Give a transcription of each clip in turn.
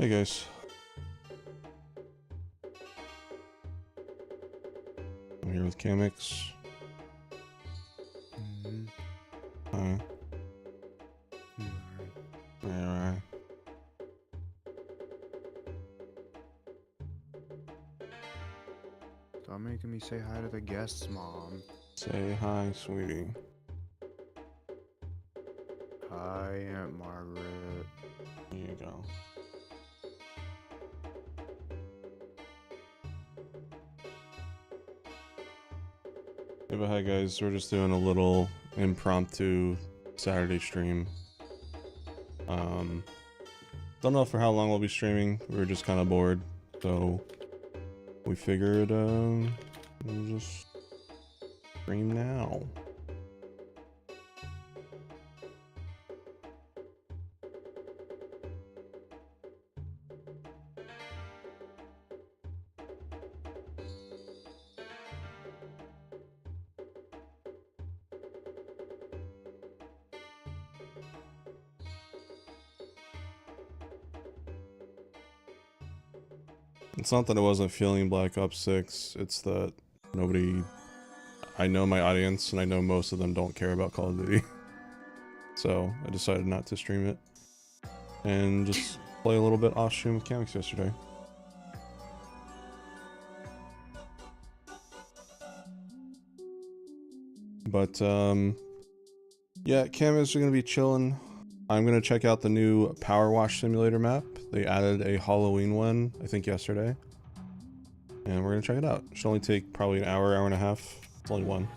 Hey guys. I'm here with Kamex. Hi. Alright. Stop making me say hi to the guests, Mom. Say hi, sweetie. Hi, Aunt Margaret. There you go. Yeah, but hi guys, we're just doing a little impromptu Saturday stream. Don't know for how long we'll be streaming. We were just kind of bored, so we figured we'll just stream now. It's not that I wasn't feeling Black Ops 6, it's that I know my audience and I know most of them don't care about Call of Duty. So I decided not to stream it and just play a little bit off stream with Kamex yesterday. But yeah, Kamex are gonna be chilling. I'm gonna check out the new Powerwash simulator map. They added a Halloween one, I think yesterday. And we're gonna check it out. It should only take probably an hour, hour and a half. It's only one.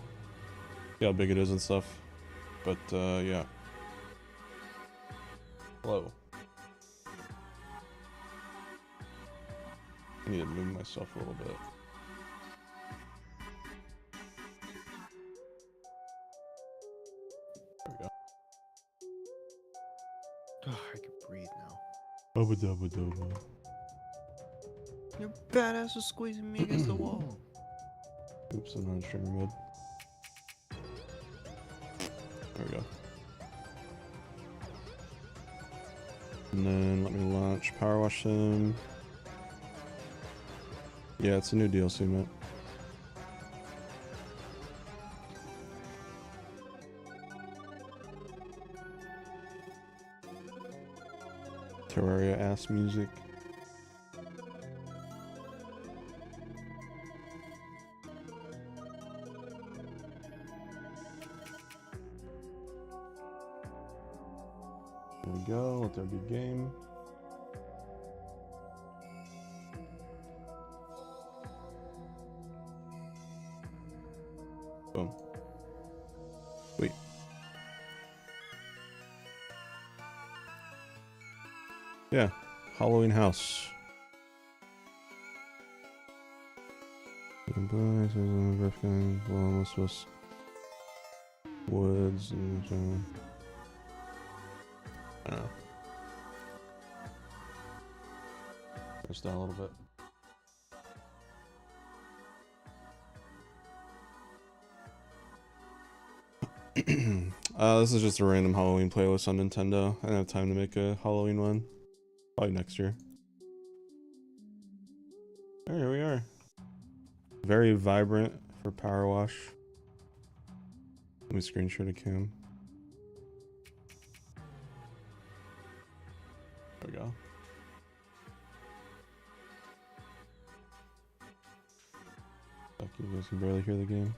See how big it is and stuff. But yeah. Hello. I need to move myself a little bit. There we go. I can breathe now. Bubba dubba dubba. Your badass is squeezing me against the wall. Oops, I'm not in streamer mode. There we go. And then let me launch Powerwash Sim. Yeah, it's a new DLC map. Terraria ass music. There we go, let there be game. Boom. Wait. Yeah, Halloween house. Woods and I don't know. Press down a little bit. This is just a random Halloween playlist on Nintendo. I don't have time to make a Halloween one. Probably next year. Here we are. Very vibrant for Powerwash. Let me screenshot a cam. There we go. Fuck, you guys can barely hear the game.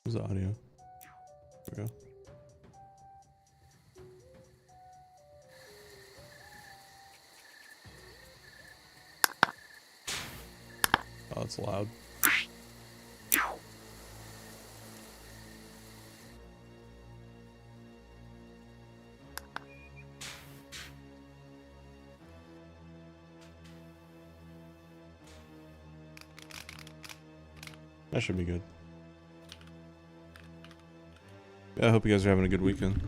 Where's the audio? There we go. Oh, it's loud. That should be good. Yeah, I hope you guys are having a good weekend.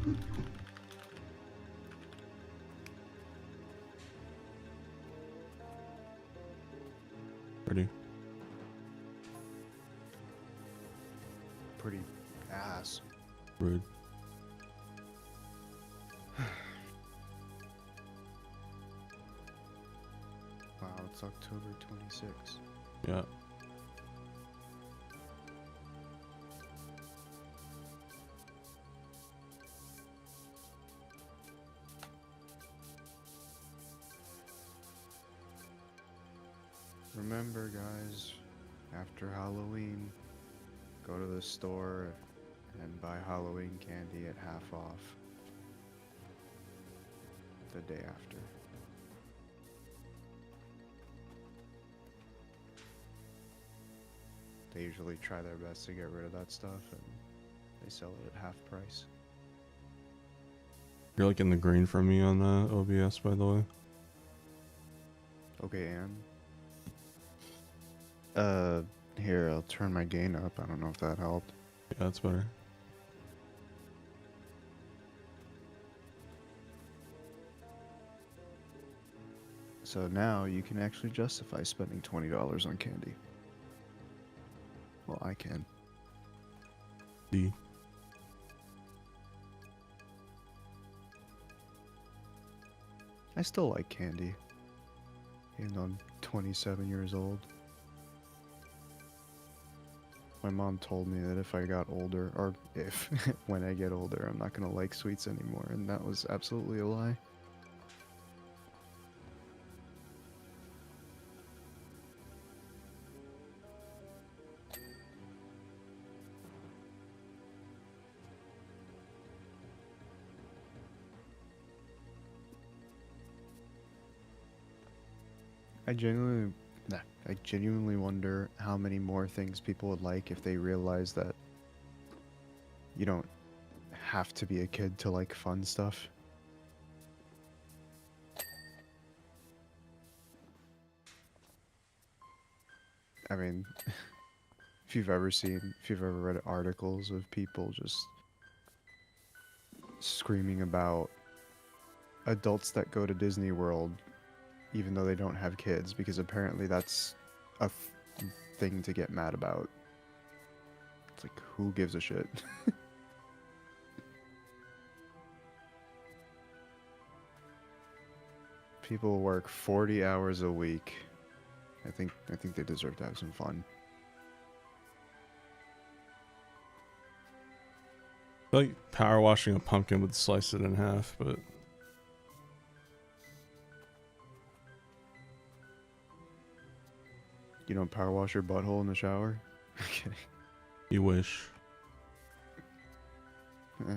Pretty. Pretty ass. Rude. Wow, it's October 26th. Yeah. Remember, guys, after Halloween, go to the store and buy Halloween candy at half off the day after. They usually try their best to get rid of that stuff, and they sell it at half price. You're like in the green for me on OBS, by the way. Okay, here, I'll turn my gain up. I don't know if that helped. Yeah, that's better. So now you can actually justify spending $20 on candy. Well, I can. D. I still like candy, even though I'm 27 years old. My mom told me that if I got older, or if, when I get older, I'm not gonna like sweets anymore, and that was absolutely a lie. I genuinely wonder how many more things people would like if they realize that you don't have to be a kid to like fun stuff. I mean, if you've ever read articles of people just screaming about adults that go to Disney World even though they don't have kids, because apparently that's a thing to get mad about. It's like, who gives a shit? People work 40 hours a week. I think they deserve to have some fun. I feel like power washing a pumpkin would slice it in half, but You don't power wash your butthole in the shower? I'm kidding. you wish. Eh.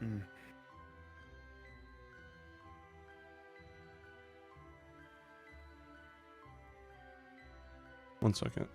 Mm. One second.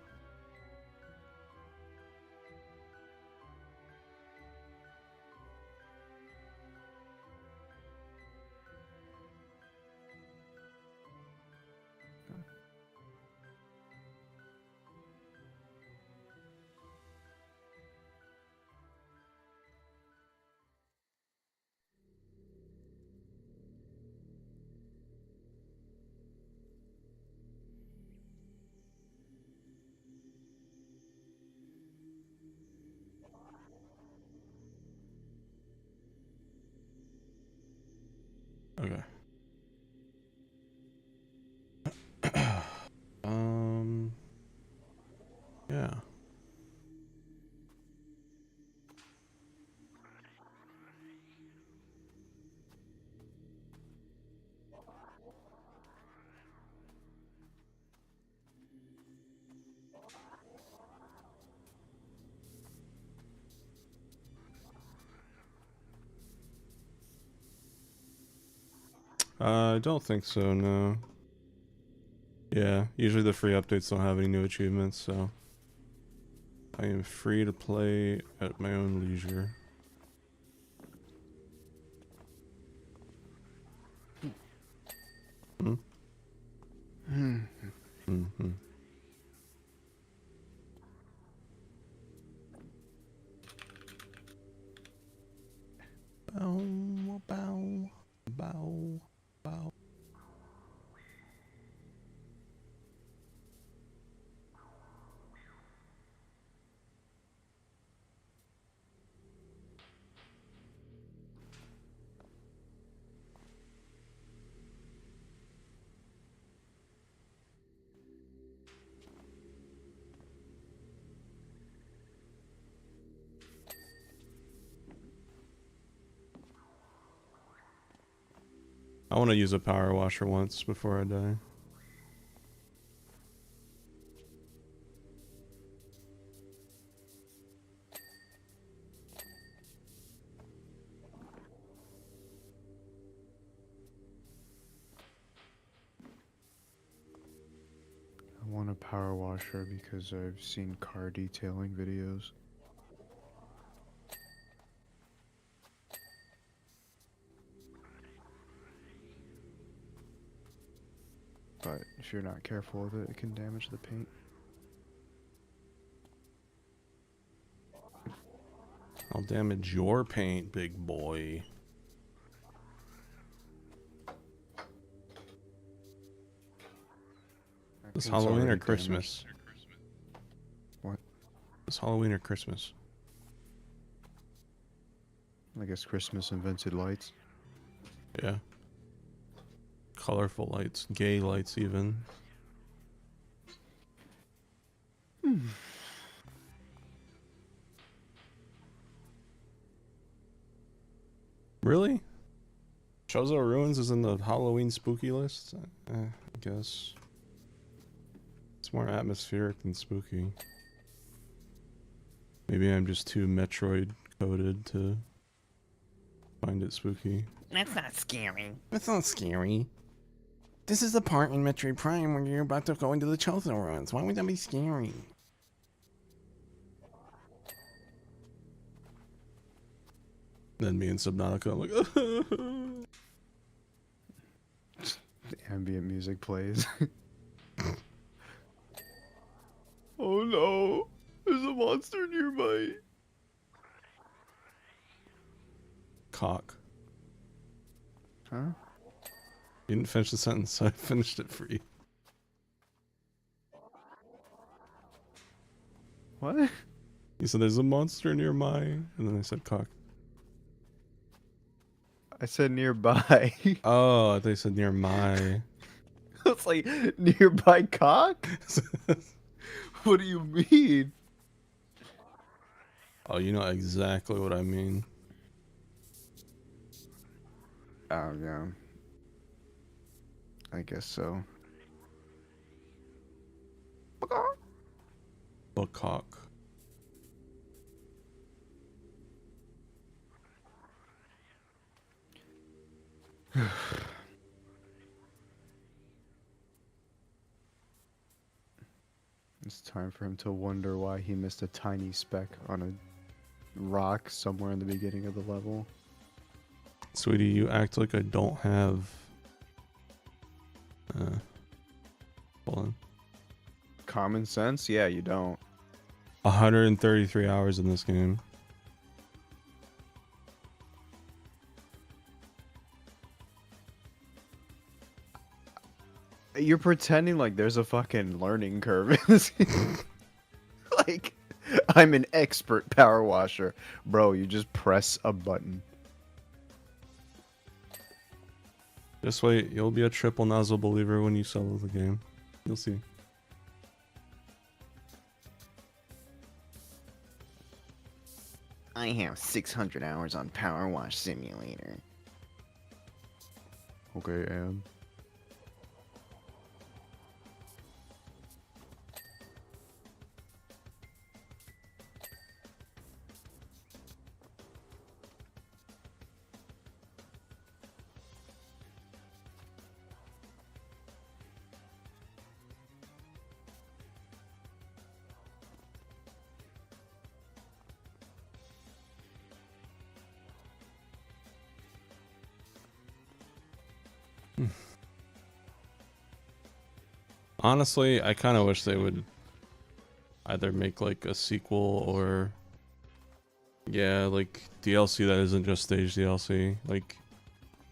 I don't think so, no. Yeah, usually the free updates don't have any new achievements, so I am free to play at my own leisure. Hmm? Mm-hmm. Bow, bow, bow, bow. I want to use a power washer once before I die. I want a power washer because I've seen car detailing videos. But if you're not careful with it, it can damage the paint. I'll damage your paint, big boy. This Halloween or Christmas? What? This Halloween or Christmas? I guess Christmas invented lights. Yeah. Colorful lights, gay lights even. Really? Chozo Ruins is in the Halloween spooky list? I guess. It's more atmospheric than spooky. Maybe I'm just too Metroid coded to find it spooky. That's not scary. That's not scary. This is the part in Metroid Prime where you're about to go into the Chozo Ruins. Why would that be scary? Then me and Subnautica, I'm like, The ambient music plays. Oh no! There's a monster nearby! cock. Huh? You didn't finish the sentence, so I finished it for you. What? You said there's a monster near my, and then I said cock. I said nearby. Oh, I thought you said near my. It's like, nearby cock? What do you mean? Oh, you know exactly what I mean. Oh, yeah. I guess so. A cock. It's time for him to wonder why he missed a tiny speck on a rock somewhere in the beginning of the level. Sweetie, you act like I don't have... hold on. Common sense? Yeah, you don't. 133 hours in this game. You're pretending like there's a fucking learning curve in this game. Like, I'm an expert power washer. Bro, you just press a button. Just wait, you'll be a triple nozzle believer when you solo the game. You'll see. I have 600 hours on Powerwash Simulator. Okay, and... Honestly, I kind of wish they would either make like a sequel or, yeah, like DLC that isn't just stage DLC. Like,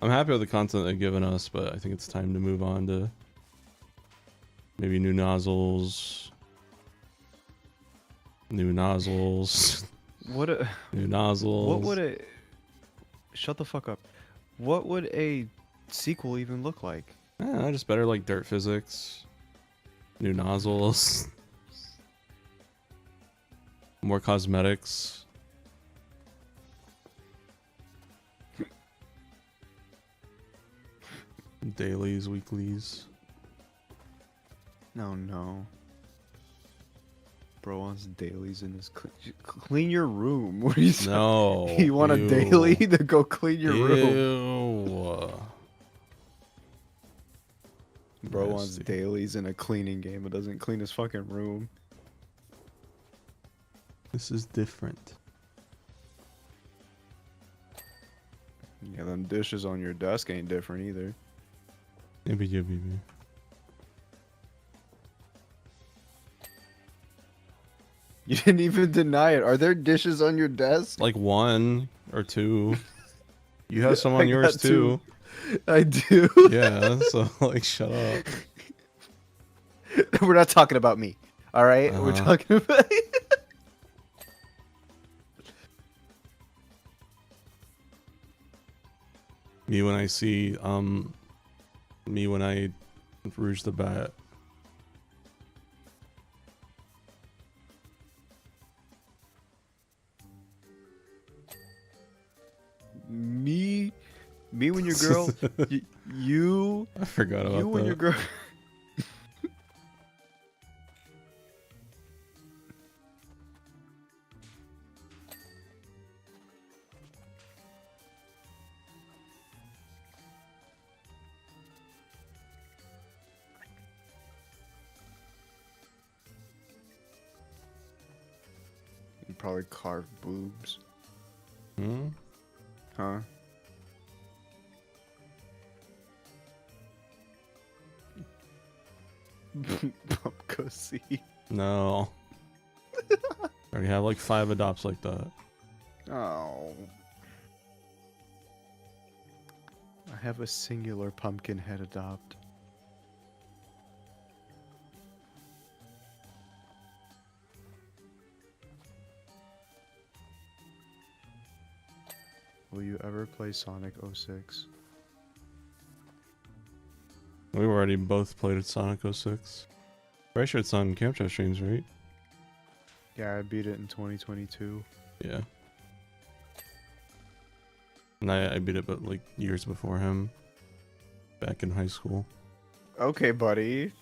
I'm happy with the content they've given us, but I think it's time to move on to maybe new nozzles. New nozzles. What a New nozzles. what would a shut the fuck up. What would a sequel even look like? Just better like dirt physics. New nozzles. More cosmetics. Dailies, weeklies. No. Bro wants dailies in his clean your room. What are you saying? No. You want a daily to go clean your room? Ew. Bro wants Nasty. dailies in a cleaning game, but doesn't clean his fucking room. This is different. Yeah, them dishes on your desk ain't different either. Maybe. You didn't even deny it. Are there dishes on your desk? Like 1 or 2. You have some I on yours got too. I do. Yeah, so like shut up. We're not talking about me. All right? We're Uh-huh. talking about Me when I see me when I rouge the bat. me when your girl you I forgot about you when your that. girl You probably carve boobs. Hmm? Huh? Go see. No. I already have like 5 adopts like that. Oh. I have a singular pumpkin head adopt. Will you ever play Sonic 06? We've already both played at Sonic 06. Pretty sure it's on Camp Chat streams, right? Yeah, I beat it in 2022. Yeah. And I beat it but like years before him. Back in high school. Okay, buddy.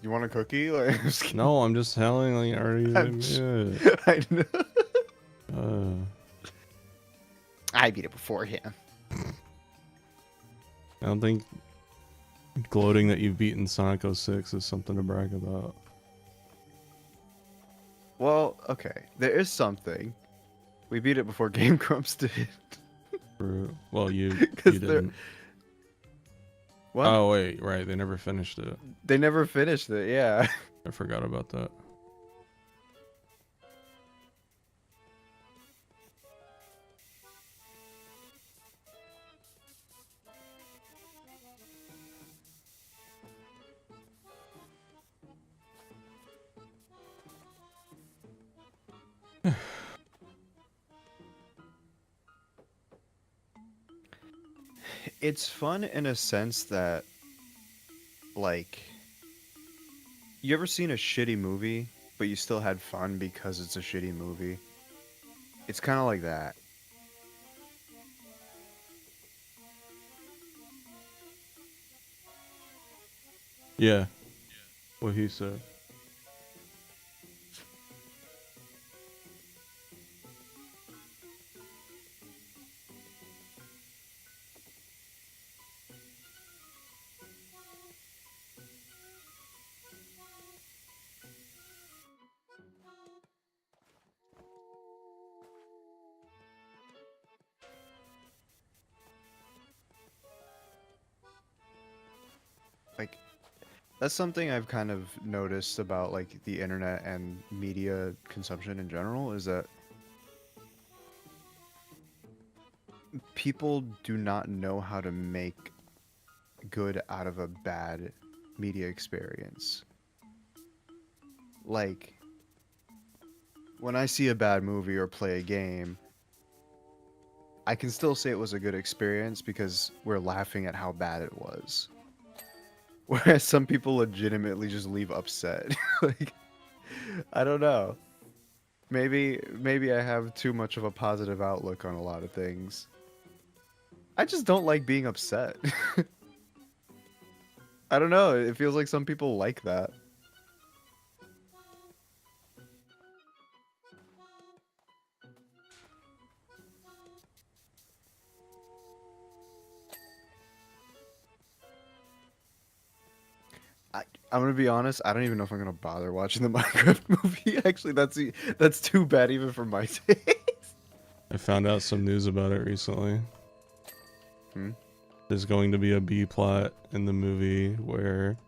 You want a cookie? Like, I'm just kidding. No, I'm just telling like already yeah. I know. I beat it before him. I don't think gloating that you've beaten Sonic 06 is something to brag about. Well, okay. There is something. We beat it before Game Grumps did. Well, you 'Cause they're- didn't. What? Oh wait, right? They never finished it. They never finished it, yeah. I forgot about that. It's fun in a sense that, like, you ever seen a shitty movie, but you still had fun because it's a shitty movie? It's kind of like that. Yeah. What he said. That's something I've kind of noticed about like the internet and media consumption in general is that people do not know how to make good out of a bad media experience. Like, when I see a bad movie or play a game, I can still say it was a good experience because we're laughing at how bad it was. Whereas some people legitimately just leave upset. Like, I don't know. Maybe I have too much of a positive outlook on a lot of things. I just don't like being upset. I don't know. It feels like some people like that. I'm gonna be honest. I don't even know if I'm gonna bother watching the Minecraft movie. Actually, that's too bad even for my taste. I found out some news about it recently. Hmm? There's going to be a B plot in the movie where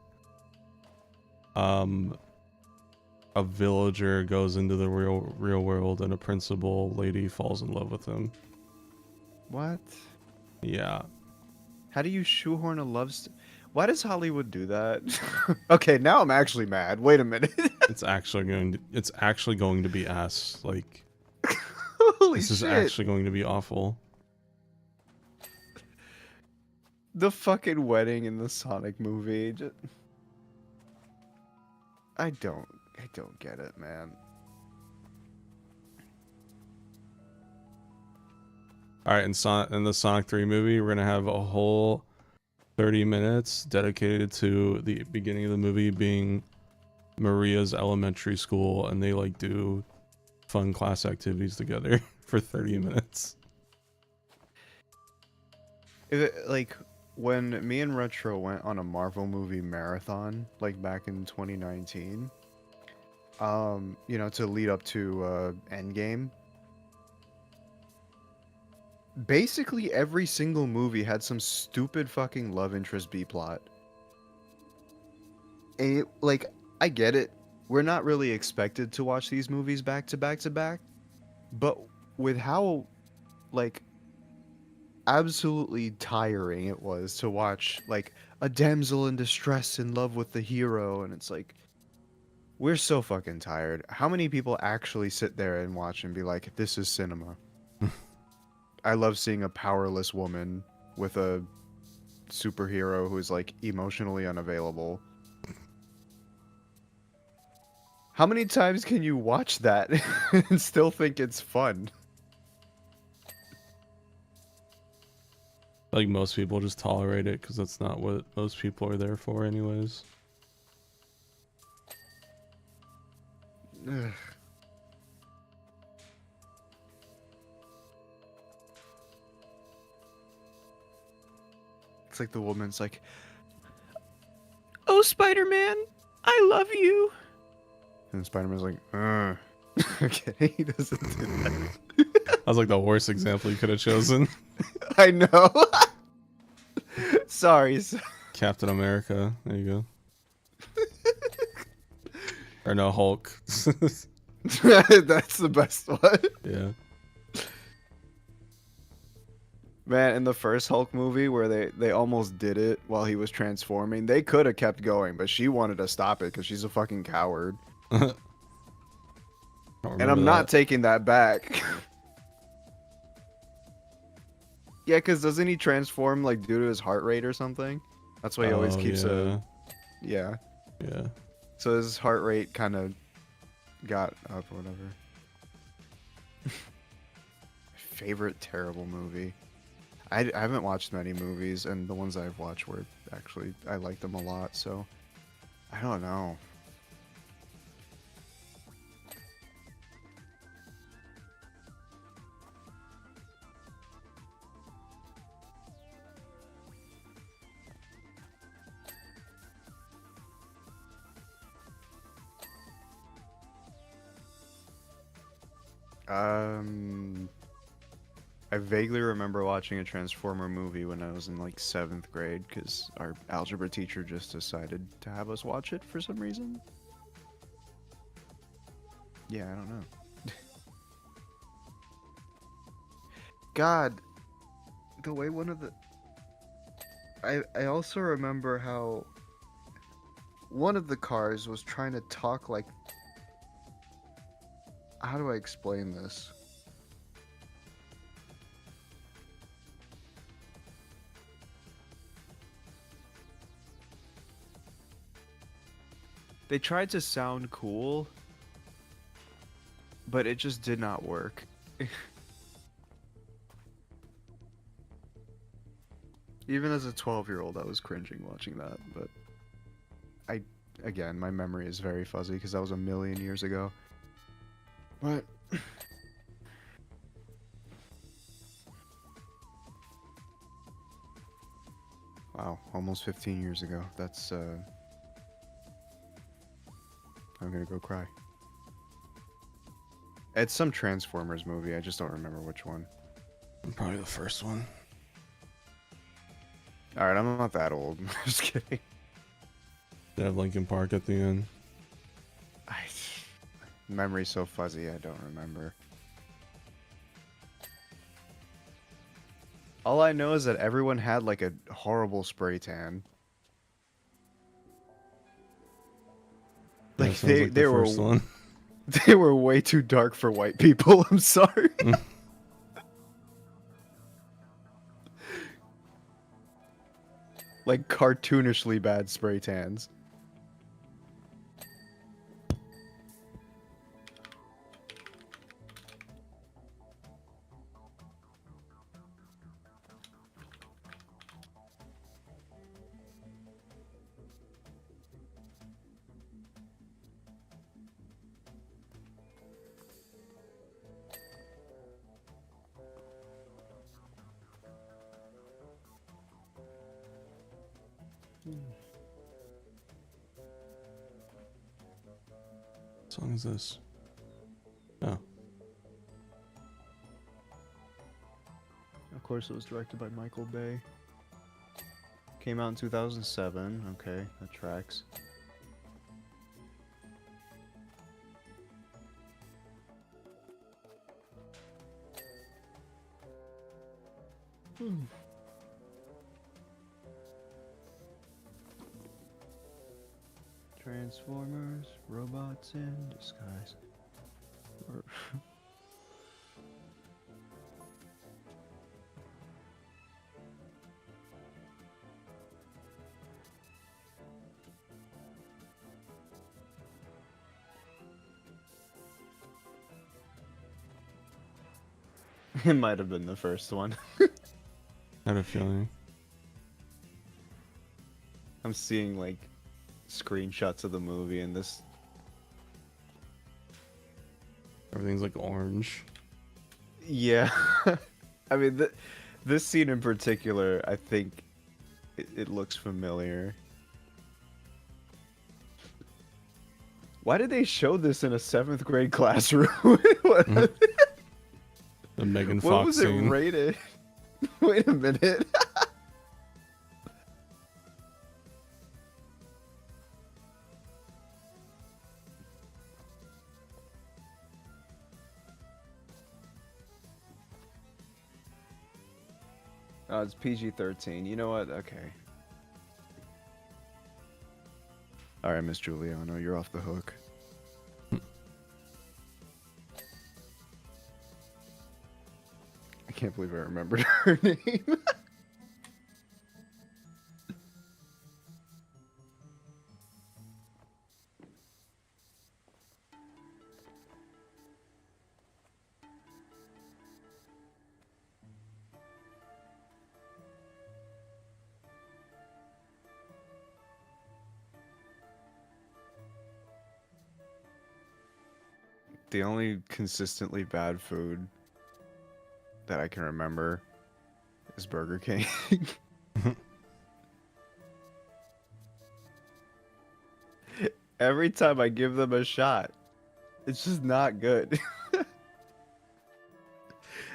a villager goes into the real world and a principal lady falls in love with him. What? Yeah. How do you shoehorn a Why does Hollywood do that? Okay, now I'm actually mad. Wait a minute. It's actually going to be ass. Like, Holy this is shit. actually going to be awful. The fucking wedding in the Sonic movie. I don't get it, man. All right, in the Sonic 3 movie, we're gonna have a whole 30 minutes dedicated to the beginning of the movie being Maria's elementary school, and they like do fun class activities together for 30 minutes. Like when me and Retro went on a Marvel movie marathon, like back in 2019, you know, to lead up to Endgame. Basically every single movie had some stupid fucking love interest B plot. And like, I get it. We're not really expected to watch these movies back to back to back, but with how like absolutely tiring it was to watch like a damsel in distress in love with the hero, and it's like we're so fucking tired. How many people actually sit there and watch and be like, this is cinema? I love seeing a powerless woman with a superhero who is like emotionally unavailable. How many times can you watch that and still think it's fun? Like, most people just tolerate it because that's not what most people are there for anyways. Ugh. It's like the woman's like, "Oh, Spider-Man, I love you." And Spider-Man's like, okay, he doesn't do that. That was like the worst example you could have chosen. I know. Sorry. Captain America. There you go. Or no, Hulk. That's the best one. Yeah. Man, in the first Hulk movie where they almost did it while he was transforming, they could have kept going, but she wanted to stop it because she's a fucking coward. And I'm not taking that back. Yeah, because doesn't he transform like due to his heart rate or something? That's why he always keeps a... Yeah. Yeah. So his heart rate kind of got up or whatever. Favorite terrible movie. I haven't watched many movies, and the ones I've watched were actually, I like them a lot, so I don't know. I vaguely remember watching a Transformer movie when I was in like 7th grade because our algebra teacher just decided to have us watch it for some reason. Yeah, I don't know. God, the way one of the... I also remember how one of the cars was trying to talk like... How do I explain this? They tried to sound cool, but it just did not work. Even as a 12-year-old, I was cringing watching that, but again, my memory is very fuzzy because that was a million years ago. But wow, almost 15 years ago. That's I'm gonna go cry. It's some Transformers movie. I just don't remember which one. Probably the first one. All right, I'm not that old. Just kidding. They have Linkin Park at the end. Memory's so fuzzy, I don't remember. All I know is that everyone had like a horrible spray tan. Yeah, Like sounds like the first one. They were way too dark for white people. I'm sorry. Like cartoonishly bad spray tans. What song is this? Oh. Of course, it was directed by Michael Bay. Came out in 2007. Okay, that tracks. Transformers, robots in disguise. It might have been the first one. I had a feeling. I'm seeing like screenshots of the movie and this. Everything's like orange. Yeah. I mean, this scene in particular, I think it looks familiar. Why did they show this in a 7th grade classroom? The Megan Fox What was it scene. rated? Wait a minute. Oh, it's PG-13. You know what? Okay. All right, Miss Giuliano, you're off the hook. I can't believe I remembered her name. The only consistently bad food that I can remember is Burger King. Every time I give them a shot, it's just not good.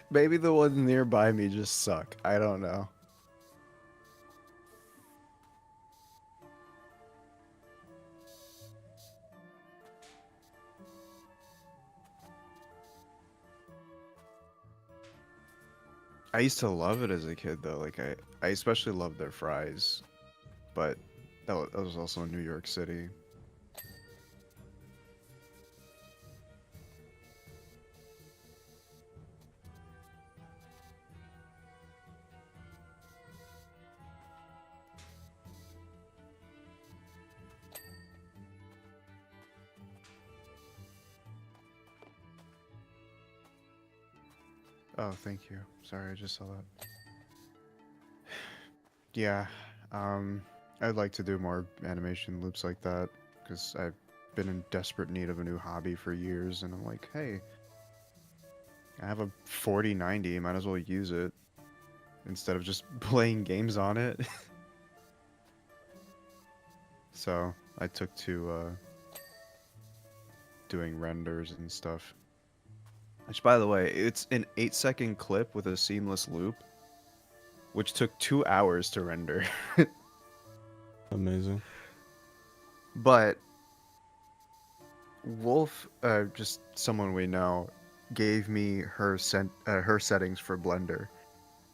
Maybe the ones nearby me just suck. I don't know. I used to love it as a kid though. Like I especially loved their fries, but that was also in New York City. Oh, thank you. Sorry, I just saw that. Yeah, um, I'd like to do more animation loops like that because I've been in desperate need of a new hobby for years, and I'm like, hey, I have a 4090, might as well use it instead of just playing games on it. So I took to doing renders and stuff. Which, by the way, it's an 8-second clip with a seamless loop, which took 2 hours to render. Amazing. But Wolf, just someone we know, gave me her her settings for Blender,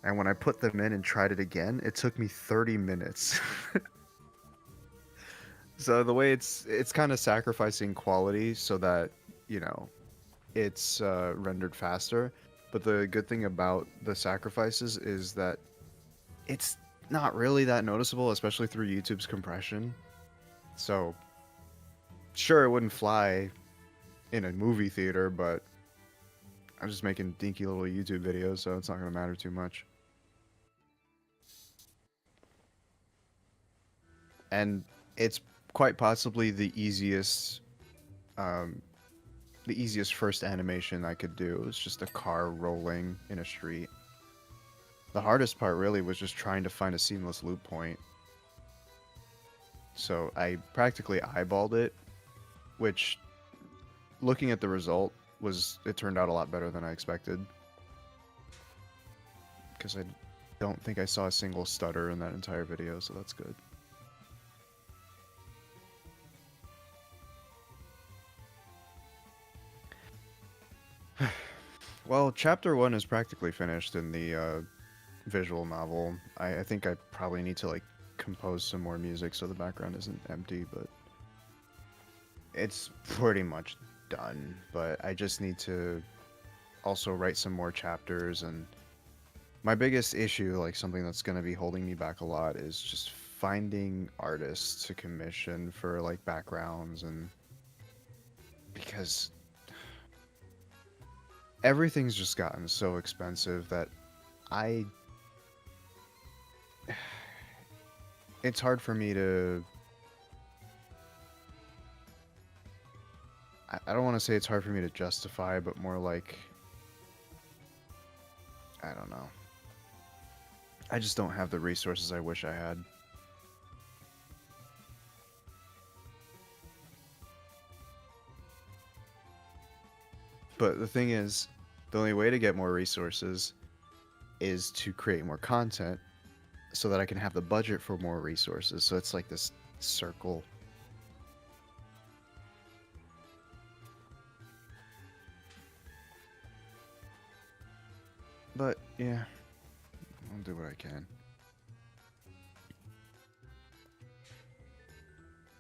and when I put them in and tried it again, it took me 30 minutes. So the way it's kind of sacrificing quality so that, you know, it's rendered faster. But the good thing about the sacrifices is that it's not really that noticeable, especially through YouTube's compression. So sure, it wouldn't fly in a movie theater, but I'm just making dinky little YouTube videos, so it's not going to matter too much. And it's quite possibly um, the easiest first animation I could do. It's just a car rolling in a street. The hardest part really was just trying to find a seamless loop point. So I practically eyeballed it, which, looking at the result, it turned out a lot better than I expected. Because I don't think I saw a single stutter in that entire video, so that's good. Well, chapter 1 is practically finished in the visual novel. I think I probably need to like compose some more music so the background isn't empty, but it's pretty much done. But I just need to also write some more chapters, and my biggest issue, like something that's going to be holding me back a lot, is just finding artists to commission for like backgrounds, and because everything's just gotten so expensive that I it's hard for me to I don't want to say it's hard for me to justify, but more like I don't know. I just don't have the resources I wish I had. But the thing is, the only way to get more resources is to create more content so that I can have the budget for more resources. So it's like this circle. But yeah, I'll do what I can.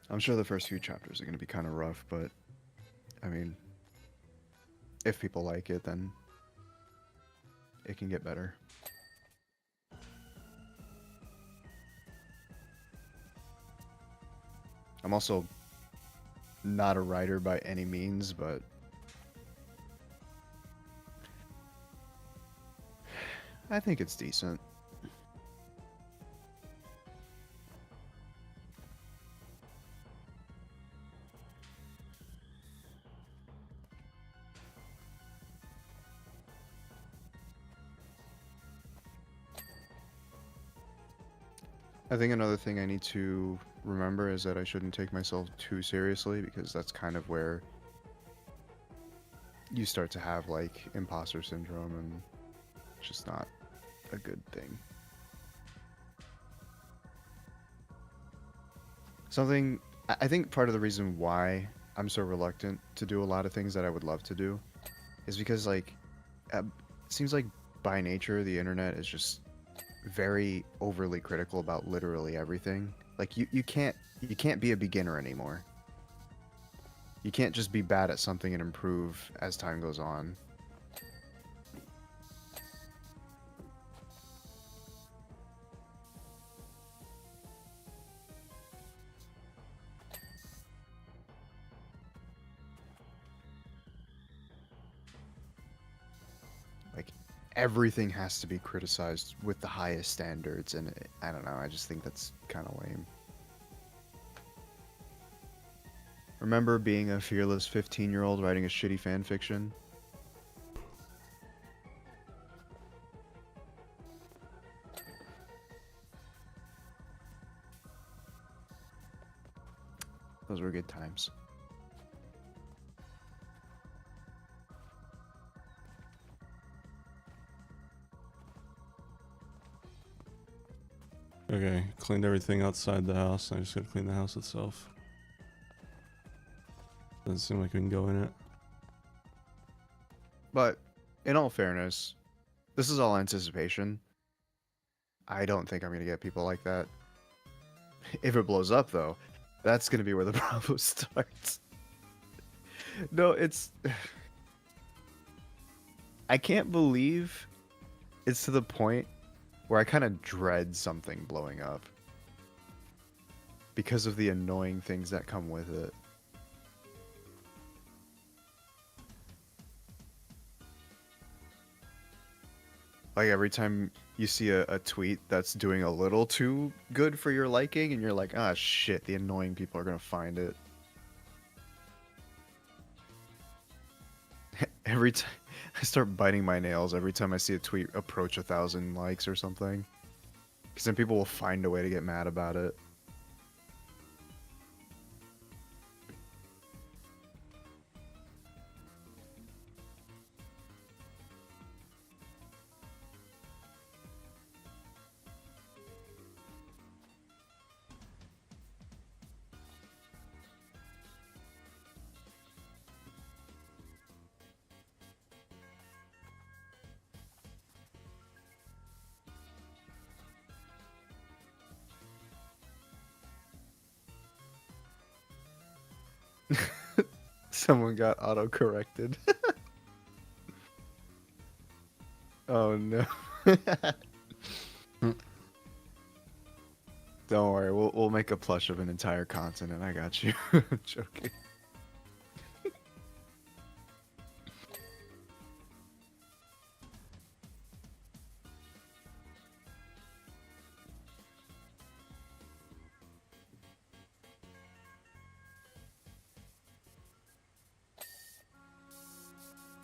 I'm sure the first few chapters are going to be kind of rough, but I mean, if people like it, then it can get better. I'm also not a writer by any means, but I think it's decent. I think another thing I need to remember is that I shouldn't take myself too seriously, because that's kind of where you start to have like imposter syndrome and It's just not a good thing. I think part of the reason why I'm so reluctant to do a lot of things that I would love to do is because, like, it seems like by nature the internet is just very overly critical about literally everything. Like, you can't be a beginner anymore. You can't just be bad at something and improve as time goes on. Like, everything has to be criticized with the highest standards, and I don't know, I just think that's kind of lame. Remember being a fearless 15-year-old writing a shitty fan fiction? Those were good times. Okay, cleaned everything outside the house. I just gotta clean the house itself. Doesn't seem like we can go in it. But, in all fairness, this is all anticipation. I don't think I'm going to get people like that. If it blows up, though, that's going to be where the problem starts. No, it's... I can't believe it's to the point where I kind of dread something blowing up. Because of the annoying things that come with it. Like, every time you see a tweet that's doing a little too good for your liking, and you're like, ah, shit, the annoying people are gonna find it. Every time I start biting my nails every time I see a tweet approach 1,000 likes or something. Because then people will find a way to get mad about it. Someone got auto-corrected. Oh no. Don't worry, we'll make a plush of an entire continent. I got you. I'm joking.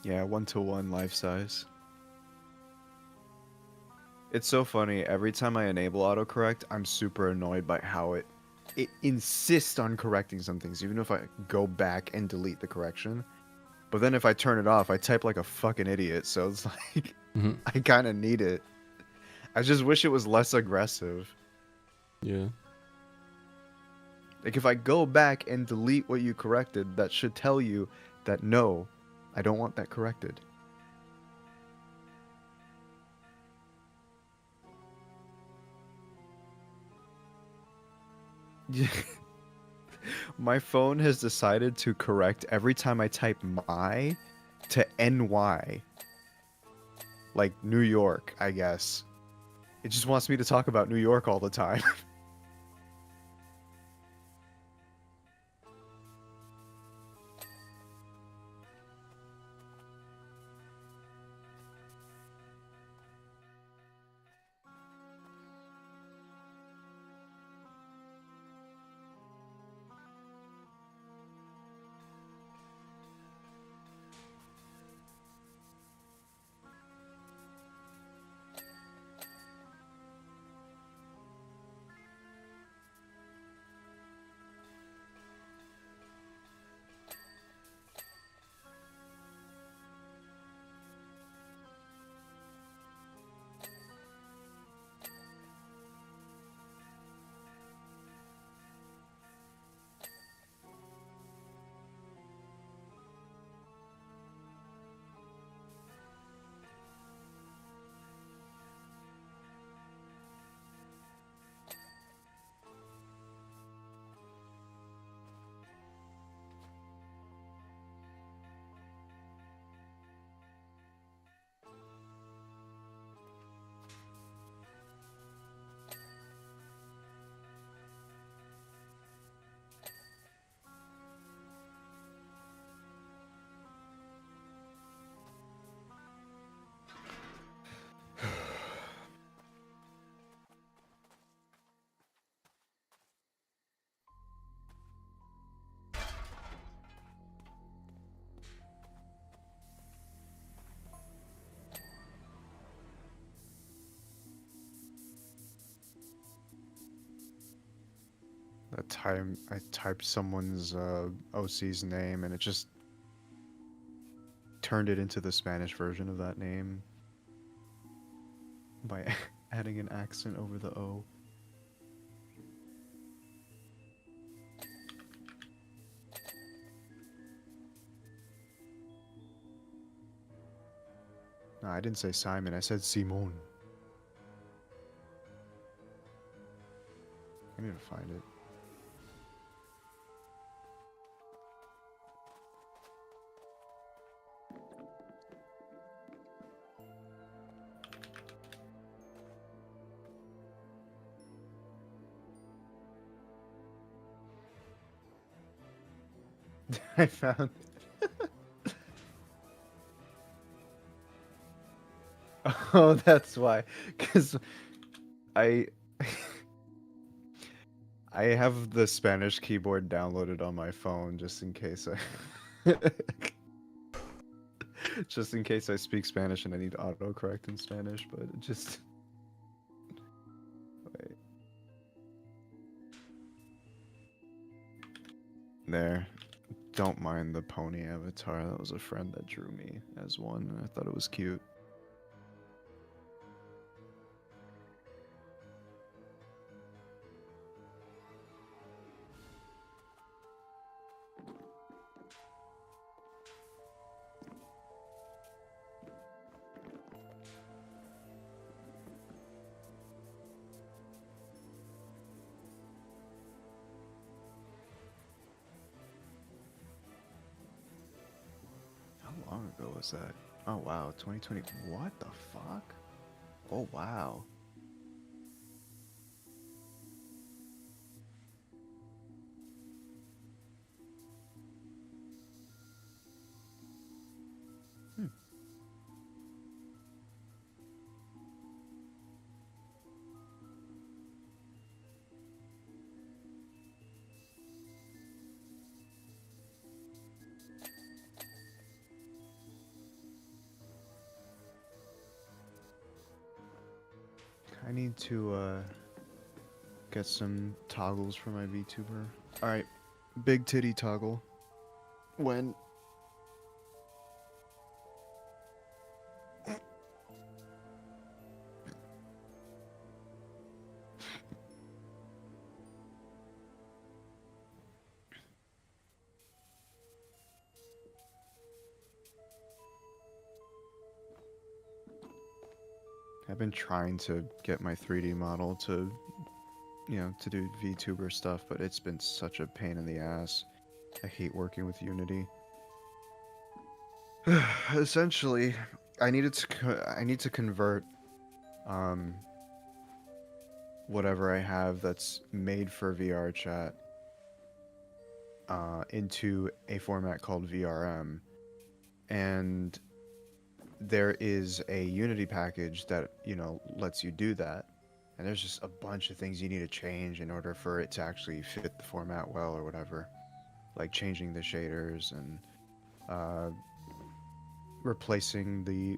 Yeah, 1-to-1 life size. It's so funny. Every time I enable autocorrect, I'm super annoyed by how it insists on correcting some things, even if I go back and delete the correction. But then if I turn it off, I type like a fucking idiot. So it's like, I kind of need it. I just wish it was less aggressive. Yeah. Like, if I go back and delete what you corrected, that should tell you that no, I don't want that corrected. My phone has decided to correct every time I type my to NY. Like New York, I guess. It just wants me to talk about New York all the time. I typed someone's OC's name and it just turned it into the Spanish version of that name by adding an accent over the O. No, I didn't say Simon, I said Simon. I need to find it. I found. Oh, that's why. Because I. I have the Spanish keyboard downloaded on my phone just in case I. Just in case I speak Spanish and I need autocorrect in Spanish, but it just. Wait. There. Don't mind the pony avatar. That was a friend that drew me as one, and I thought it was cute. How long ago was that? Oh wow, 2020. What the fuck? Oh wow. Hmm. I need to get some toggles for my VTuber. Alright, big titty toggle. When? I've been trying to get my 3D model to, to do VTuber stuff, but it's been such a pain in the ass. I hate working with Unity. Essentially, I need to convert whatever I have that's made for VR chat into a format called VRM, and there is a Unity package that lets you do that, and there's just a bunch of things you need to change in order for it to actually fit the format well or whatever, like changing the shaders and replacing the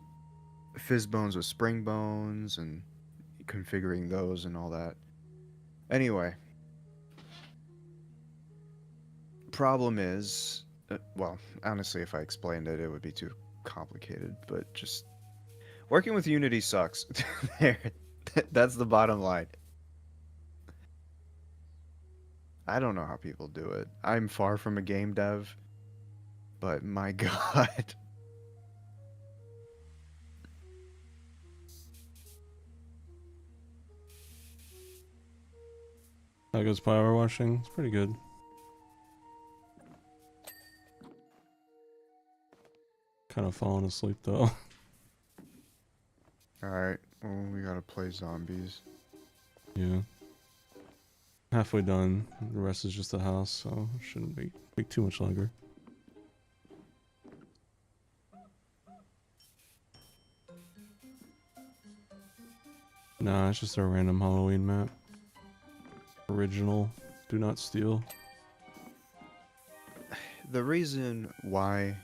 fizz bones with spring bones and configuring those and all that. Anyway, problem is, well, honestly, if I explained it, it would be too complicated, but just working with Unity sucks. There, that's the bottom line. I don't know how people do it. I'm far from a game dev, but my god. How goes power washing? It's pretty good. Kind of falling asleep though. Alright, well, we gotta play zombies. Yeah. Halfway done. The rest is just the house, so it shouldn't take too much longer. Nah, it's just a random Halloween map. Original. Do not steal. The reason why,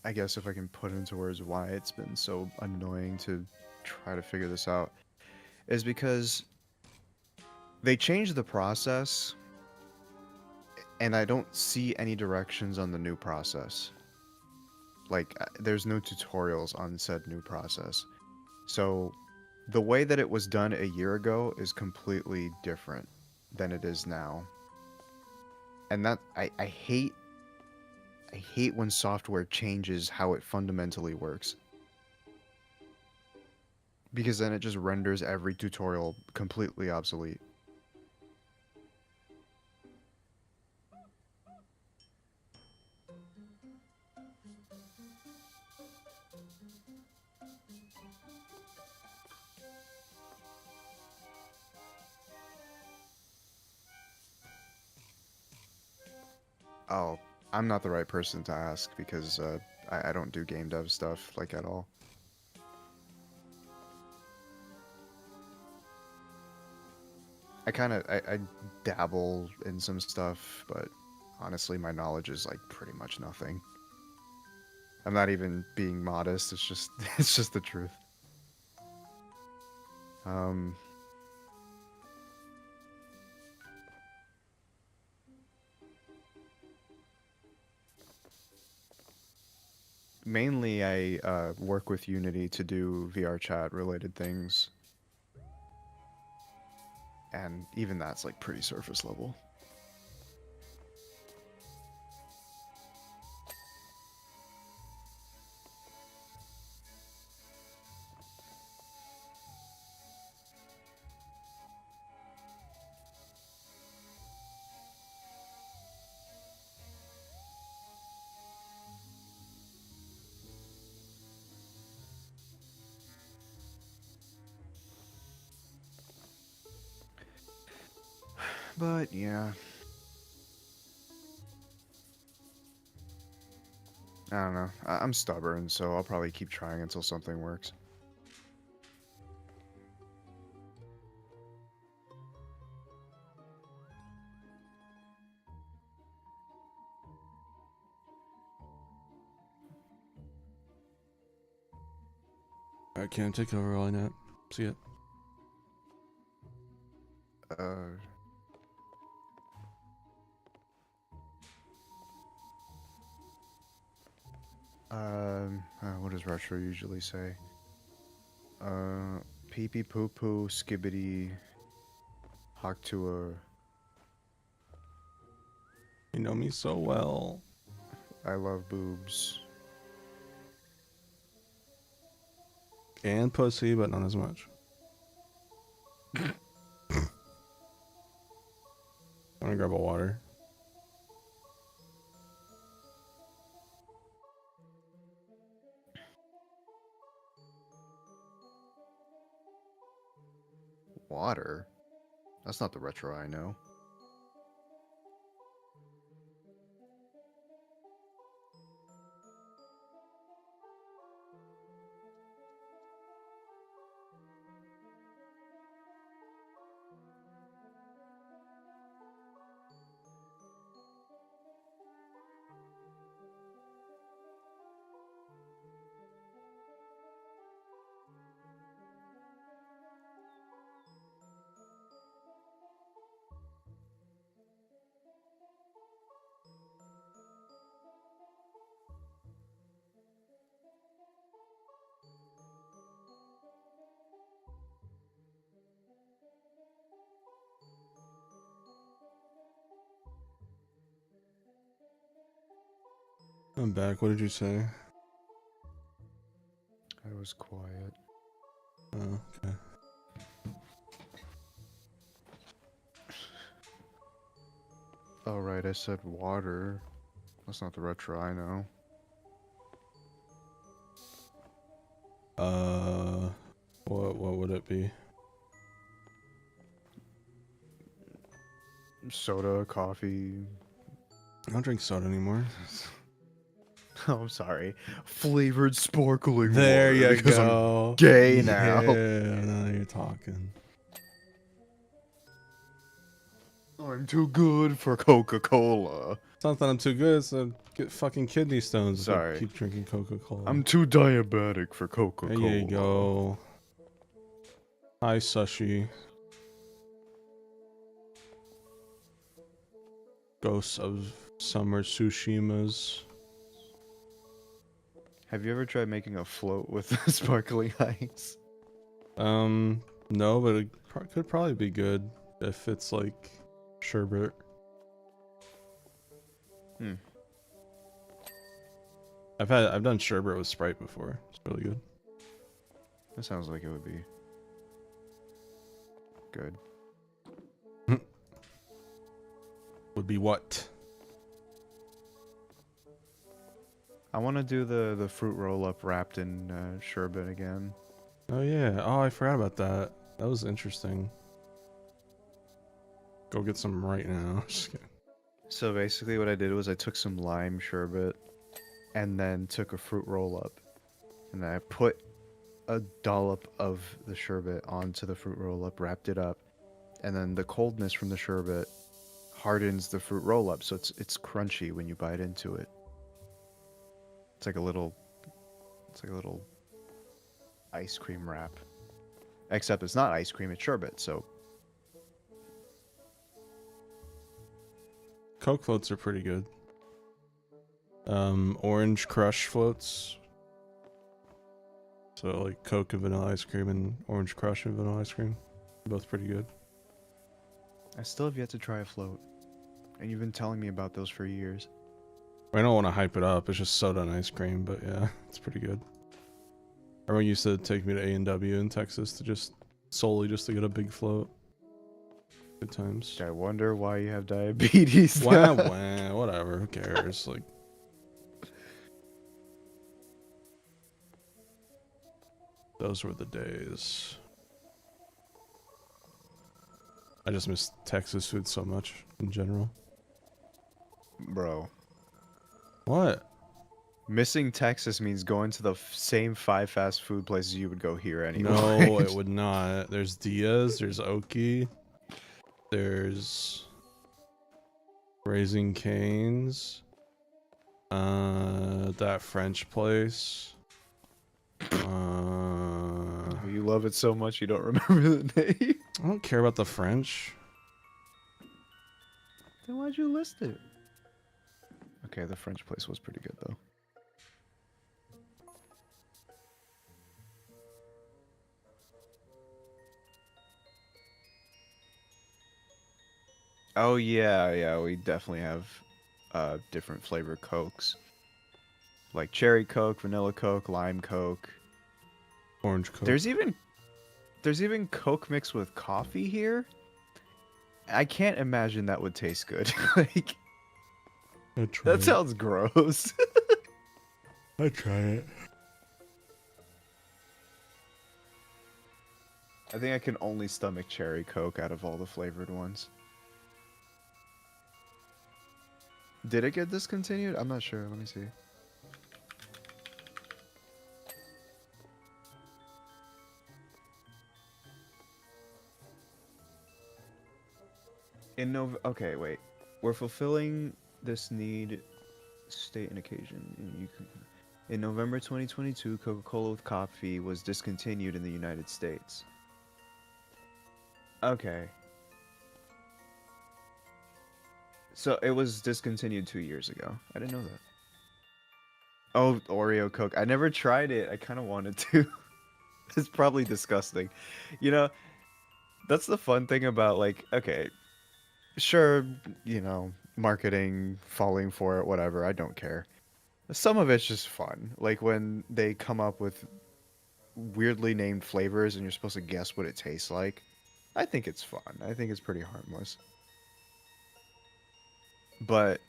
I guess if I can put into words why it's been so annoying to try to figure this out, is because they changed the process And I don't see any directions on the new process. Like, there's no tutorials on said new process. So, the way that it was done a year ago is completely different than it is now. And that, I hate when software changes how it fundamentally works. Because then it just renders every tutorial completely obsolete. Oh, I'm not the right person to ask because I don't do game dev stuff like at all. I dabble in some stuff, but honestly, my knowledge is like pretty much nothing. I'm not even being modest. It's just it's just the truth. Um, Mainly, I work with Unity to do VR chat related things, and even that's like pretty surface level. But yeah, I don't know. I'm stubborn, so I'll probably keep trying until something works. I can't take over all night. See it. Uh, what does Retro usually say? Pee pee poo poo skibbity hawk to You know me so well. I love boobs. And pussy, but not as much. I'm gonna grab a water. Water? That's not the Retro I know. I'm back. What did you say? I was quiet. Oh, okay. Oh, right, I said water. That's not the Retro I know. What would it be? Soda, coffee. I don't drink soda anymore. Oh, I'm sorry. Flavored sparkling There water you because go. I'm gay now. Yeah, now you're talking. I'm too good for Coca-Cola. It's not that I'm too good, so get fucking kidney stones if I Sorry. keep drinking Coca-Cola. I'm too diabetic for Coca-Cola. There you go. Hi, Sushi. Ghosts of Summer Tsushimas. Have you ever tried making a float with sparkling ice? No, but it could probably be good if it's like sherbet. Hmm. I've done sherbet with Sprite before. It's really good. That sounds like it would be good. Would be what? I want to do the fruit roll up wrapped in sherbet again. Oh yeah. Oh, I forgot about that. That was interesting. Go get some right now. Just kidding. So basically what I did was I took some lime sherbet and then took a fruit roll up and then I put a dollop of the sherbet onto the fruit roll up, wrapped it up, and then the coldness from the sherbet hardens the fruit roll up so it's crunchy when you bite into it. It's like a little ice cream wrap. Except it's not ice cream, it's sherbet, so Coke floats are pretty good. Orange Crush floats. So like Coke and vanilla ice cream and Orange Crush and vanilla ice cream. Both pretty good. I still have yet to try a float. And you've been telling me about those for years. I don't want to hype it up. It's just soda and ice cream, but yeah, it's pretty good. Everyone used to take me to A&W in Texas to just to get a big float. Good times. I wonder why you have diabetes. Wah, wah, whatever. Who cares? Like, those were the days. I just miss Texas food so much in general. Bro. What? Missing Texas means going to the same 5 fast food places you would go here anyway. No, it would not. There's Diaz, there's Oki, there's Raising Cane's, that French place. You love it so much you don't remember the name. I don't care about the French. Then why'd you list it? Okay, the French place was pretty good though. Oh yeah, we definitely have different flavor Cokes. Like cherry Coke, vanilla Coke, lime Coke. Orange Coke. There's even Coke mixed with coffee here. I can't imagine that would taste good. Like that sounds gross. I'd try it. I think I can only stomach cherry Coke out of all the flavored ones. Did it get discontinued? I'm not sure. Let me see. Okay, wait. We're fulfilling this need, state and occasion. In November 2022, Coca-Cola with coffee was discontinued in the United States. Okay. So it was discontinued 2 years ago. I didn't know that. Oh, Oreo Coke. I never tried it. I kind of wanted to. It's probably disgusting. You know, that's the fun thing about, like, okay, sure, you know, marketing, falling for it, whatever, I don't care. Some of it's just fun. Like when they come up with weirdly named flavors and you're supposed to guess what it tastes like. I think it's fun. I think it's pretty harmless. But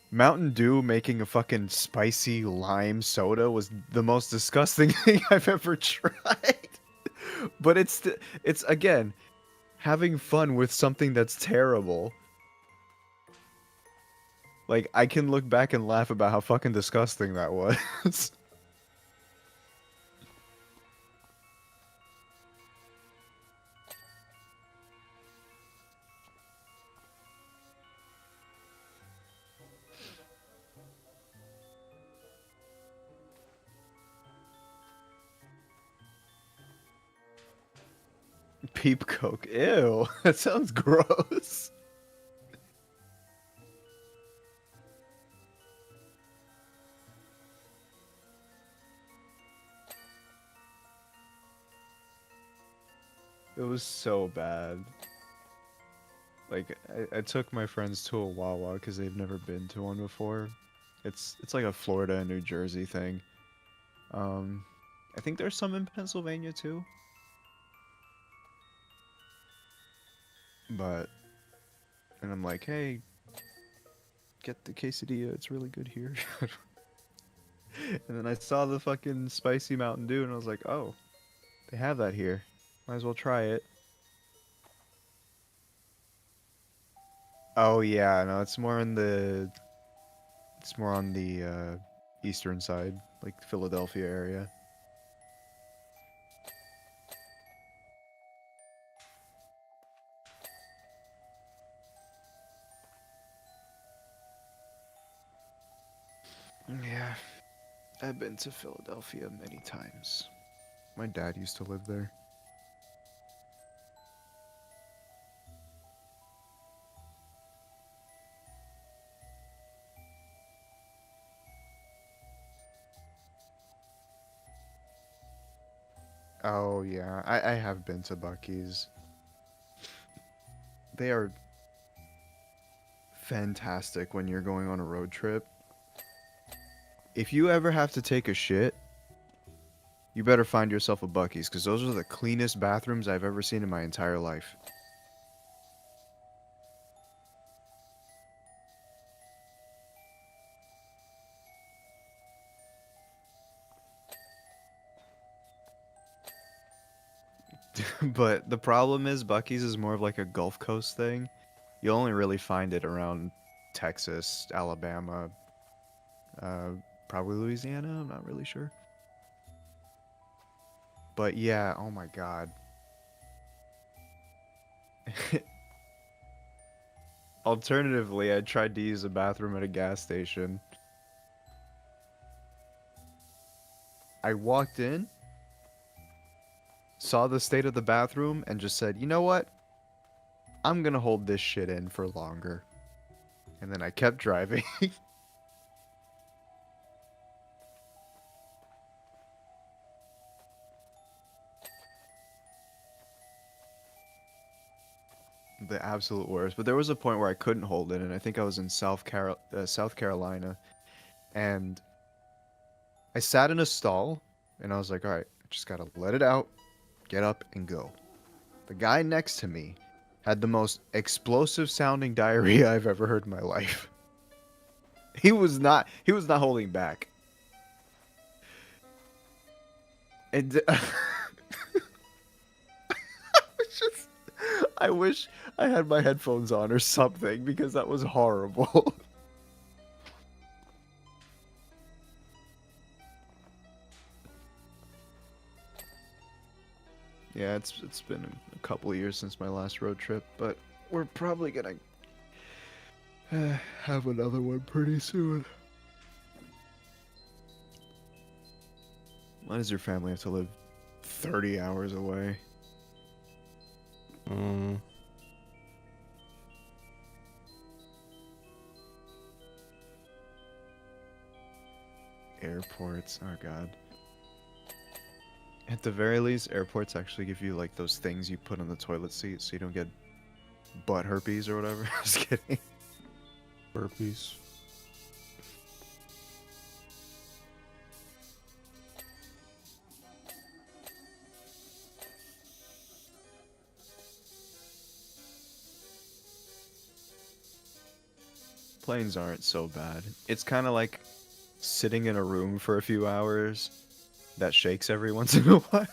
Mountain Dew making a fucking spicy lime soda was the most disgusting thing I've ever tried. But it's again, having fun with something that's terrible. Like, I can look back and laugh about how fucking disgusting that was. Peep Coke. Ew. That sounds gross. It was so bad. Like I took my friends to a Wawa because they've never been to one before. It's like a Florida and New Jersey thing. Um, I think there's some in Pennsylvania too. But and I'm like, hey, get the quesadilla. It's really good here. And then I saw the fucking spicy Mountain Dew, and I was like, oh, they have that here. Might as well try it. Oh yeah, no, it's more on the eastern side, like Philadelphia area. Yeah, I've been to Philadelphia many times. My dad used to live there. Oh yeah, I have been to Buc-ee's. They are fantastic when you're going on a road trip. If you ever have to take a shit, you better find yourself a Buc-ee's because those are the cleanest bathrooms I've ever seen in my entire life. But the problem is Buc-ee's is more of like a Gulf Coast thing. You only really find it around Texas, Alabama, uh, probably Louisiana. I'm not really sure. But yeah, oh my god. Alternatively, I tried to use a bathroom at a gas station. I walked in, saw the state of the bathroom, and just said, you know what? I'm gonna hold this shit in for longer. And then I kept driving. The absolute worst. But there was a point where I couldn't hold it, and I think I was in South Carolina, and I sat in a stall, and I was like, all right, I just gotta let it out, get up, and go. The guy next to me had the most explosive sounding diarrhea I've ever heard in my life. He was not holding back. And just, I wish I had my headphones on or something because that was horrible. Yeah, it's been a couple of years since my last road trip, but we're probably gonna have another one pretty soon. Why does your family have to live 30 hours away? Um, Airports, oh god. At the very least, airports actually give you like those things you put on the toilet seat so you don't get butt herpes or whatever. Just kidding. burpees. Planes aren't so bad. It's kind of like sitting in a room for a few hours that shakes every once in a while.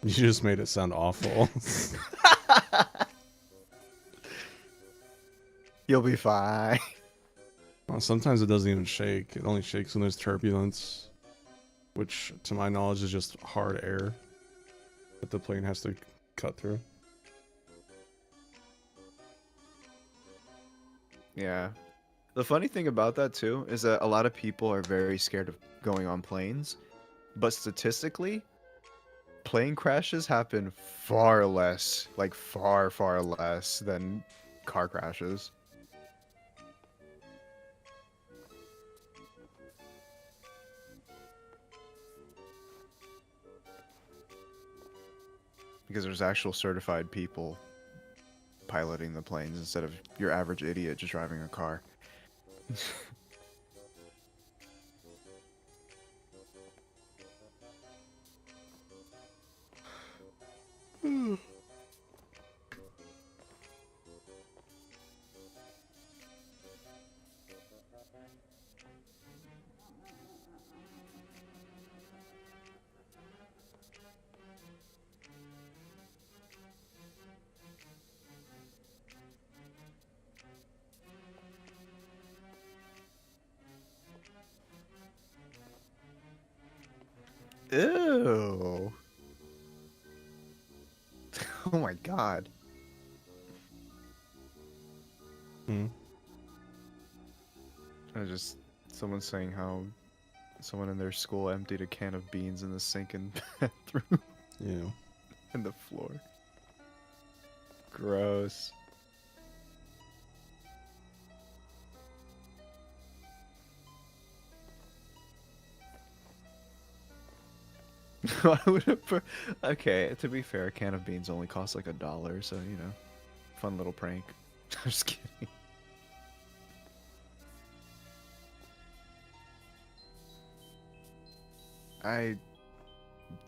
You just made it sound awful. You'll be fine. Well, sometimes it doesn't even shake. It only shakes when there's turbulence, which, to my knowledge, is just hard air that the plane has to cut through. Yeah. The funny thing about that too is that a lot of people are very scared of going on planes, but statistically, plane crashes happen far less, like far, far less than car crashes. Because there's actual certified people piloting the planes instead of your average idiot just driving a car. Ew. Oh my god. Hmm. Someone saying how someone in their school emptied a can of beans in the sink and bathroom Yeah. and the floor. Gross. I would have okay, to be fair, a can of beans only costs like $1, so you know, fun little prank. Just kidding.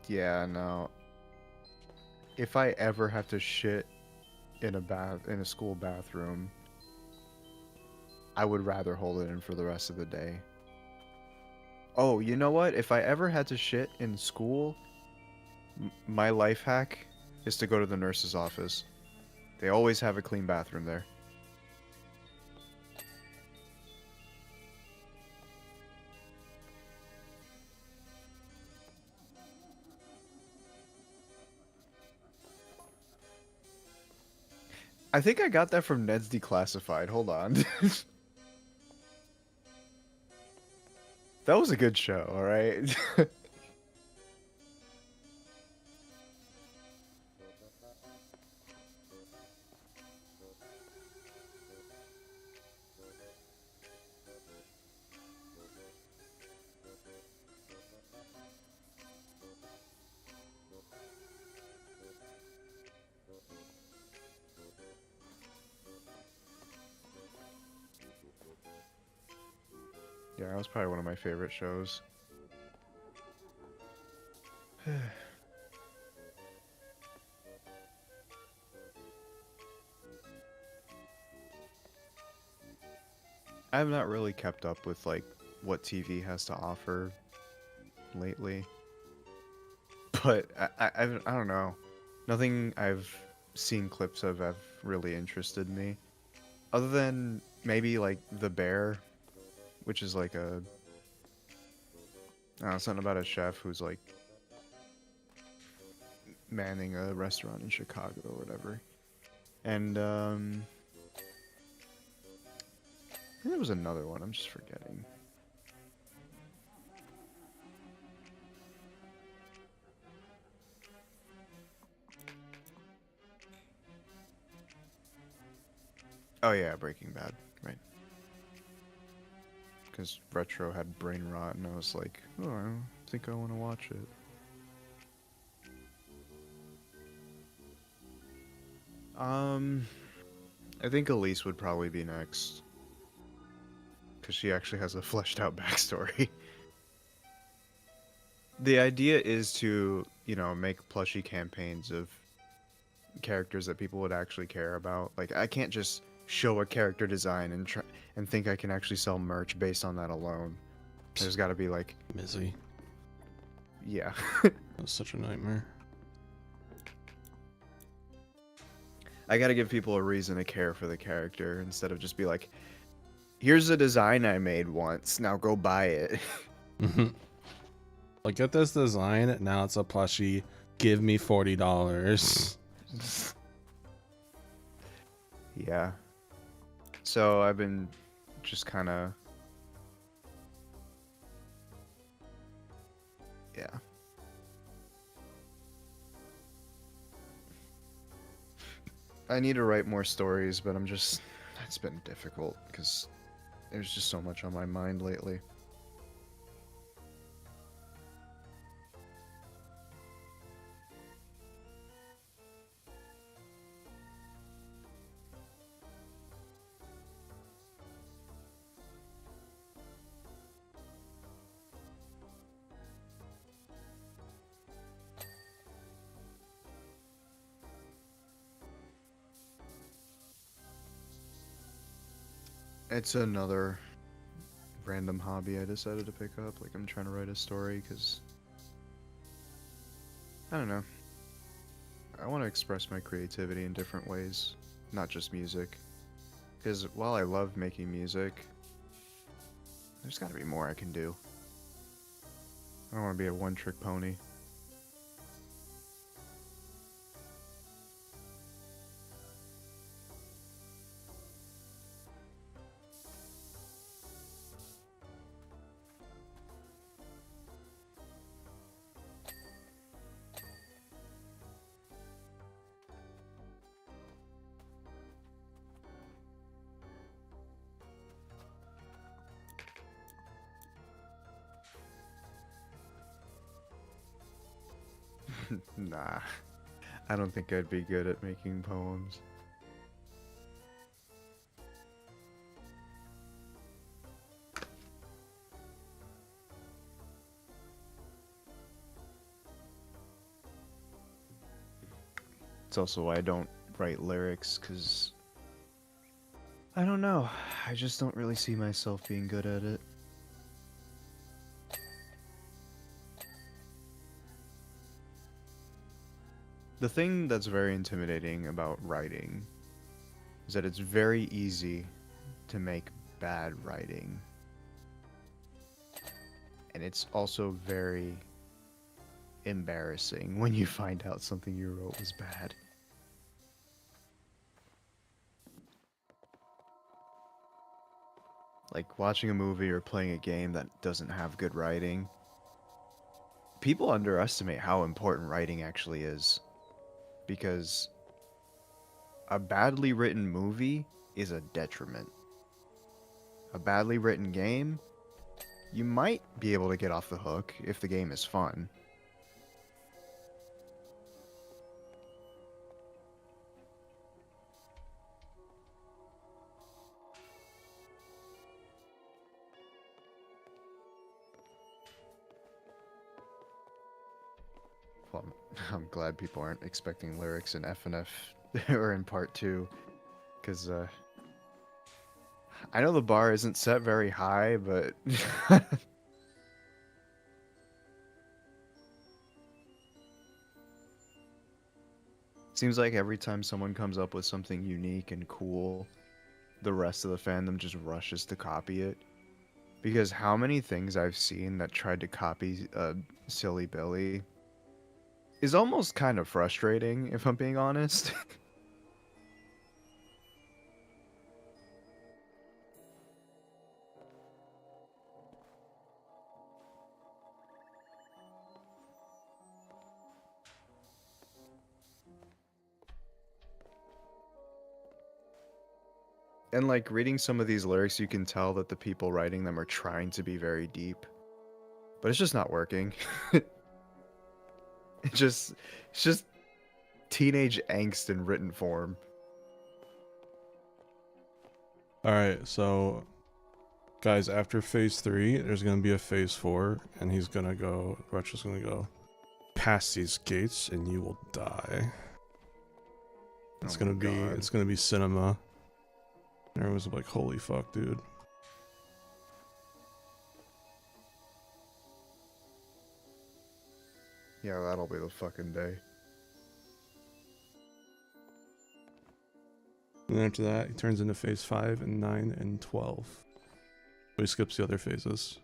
Yeah, no. If I ever have to shit in a school bathroom, I would rather hold it in for the rest of the day. Oh, you know what? If I ever had to shit in school, my life hack is to go to the nurse's office. They always have a clean bathroom there. I think I got that from Ned's Declassified. Hold on. That was a good show, alright? Yeah, that was probably one of my favorite shows. I've not really kept up with like what TV has to offer lately, but I don't know. Nothing I've seen clips of have really interested me, other than maybe like The Bear, which is like a I don't know, something about a chef who's like manning a restaurant in Chicago or whatever. And I think there was another one. I'm just forgetting. Oh yeah, Breaking Bad, right? Because Retro had brain rot, and I was like, oh, I don't think I want to watch it. I think Elise would probably be next. Because she actually has a fleshed out backstory. The idea is to, you know, make plushie campaigns of characters that people would actually care about. Like, I can't just show a character design and think I can actually sell merch based on that alone. There's got to be like, Mizzy. yeah. That's such a nightmare. I gotta give people a reason to care for the character instead of just be like, here's a design I made once, now go buy it. Like, get this design, now it's a plushie, give me $40. Yeah. So I've been just kind of... Yeah. I need to write more stories, but it's been difficult because there's just so much on my mind lately. It's another random hobby I decided to pick up. Like, I'm trying to write a story because, I don't know. I want to express my creativity in different ways, not just music. Because while I love making music, there's got to be more I can do. I don't want to be a one-trick pony. Nah, I don't think I'd be good at making poems. It's also why I don't write lyrics, because I don't know. I just don't really see myself being good at it. The thing that's very intimidating about writing is that it's very easy to make bad writing. And it's also very embarrassing when you find out something you wrote was bad. Like watching a movie or playing a game that doesn't have good writing. People underestimate how important writing actually is. Because a badly written movie is a detriment. A badly written game, you might be able to get off the hook if the game is fun. Well, I'm glad people aren't expecting lyrics in FNF or in part 2, because I know the bar isn't set very high, but seems like every time someone comes up with something unique and cool, the rest of the fandom just rushes to copy it. Because how many things I've seen that tried to copy Silly Billy is almost kind of frustrating, if I'm being honest. And like reading some of these lyrics, you can tell that the people writing them are trying to be very deep, but it's just not working. It's just teenage angst in written form. Alright, so guys, after phase 3, there's gonna be a phase 4, and he's gonna go, Retro's gonna go, pass these gates and you will die. It's Oh gonna my be, God. it's gonna be cinema. And everyone's like, holy fuck, dude. Yeah, that'll be the fucking day. And then after that, he turns into phase 5 and 9 and 12. So he skips the other phases.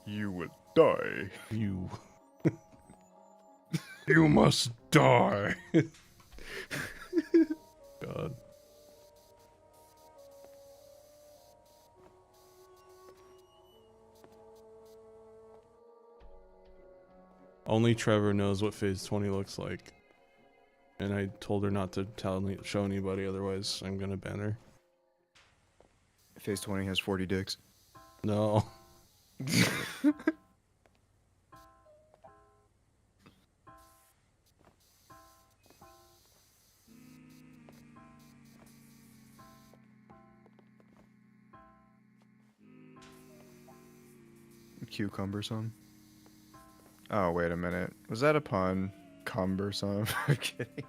You will die. You. You must die. God. Only Trevor knows what phase 20 looks like. And I told her not to show anybody, otherwise I'm gonna ban her. Phase 20 has 40 dicks. No. Cucumbersome. Oh, wait a minute. Was that a pun? Cumbersome? I'm kidding.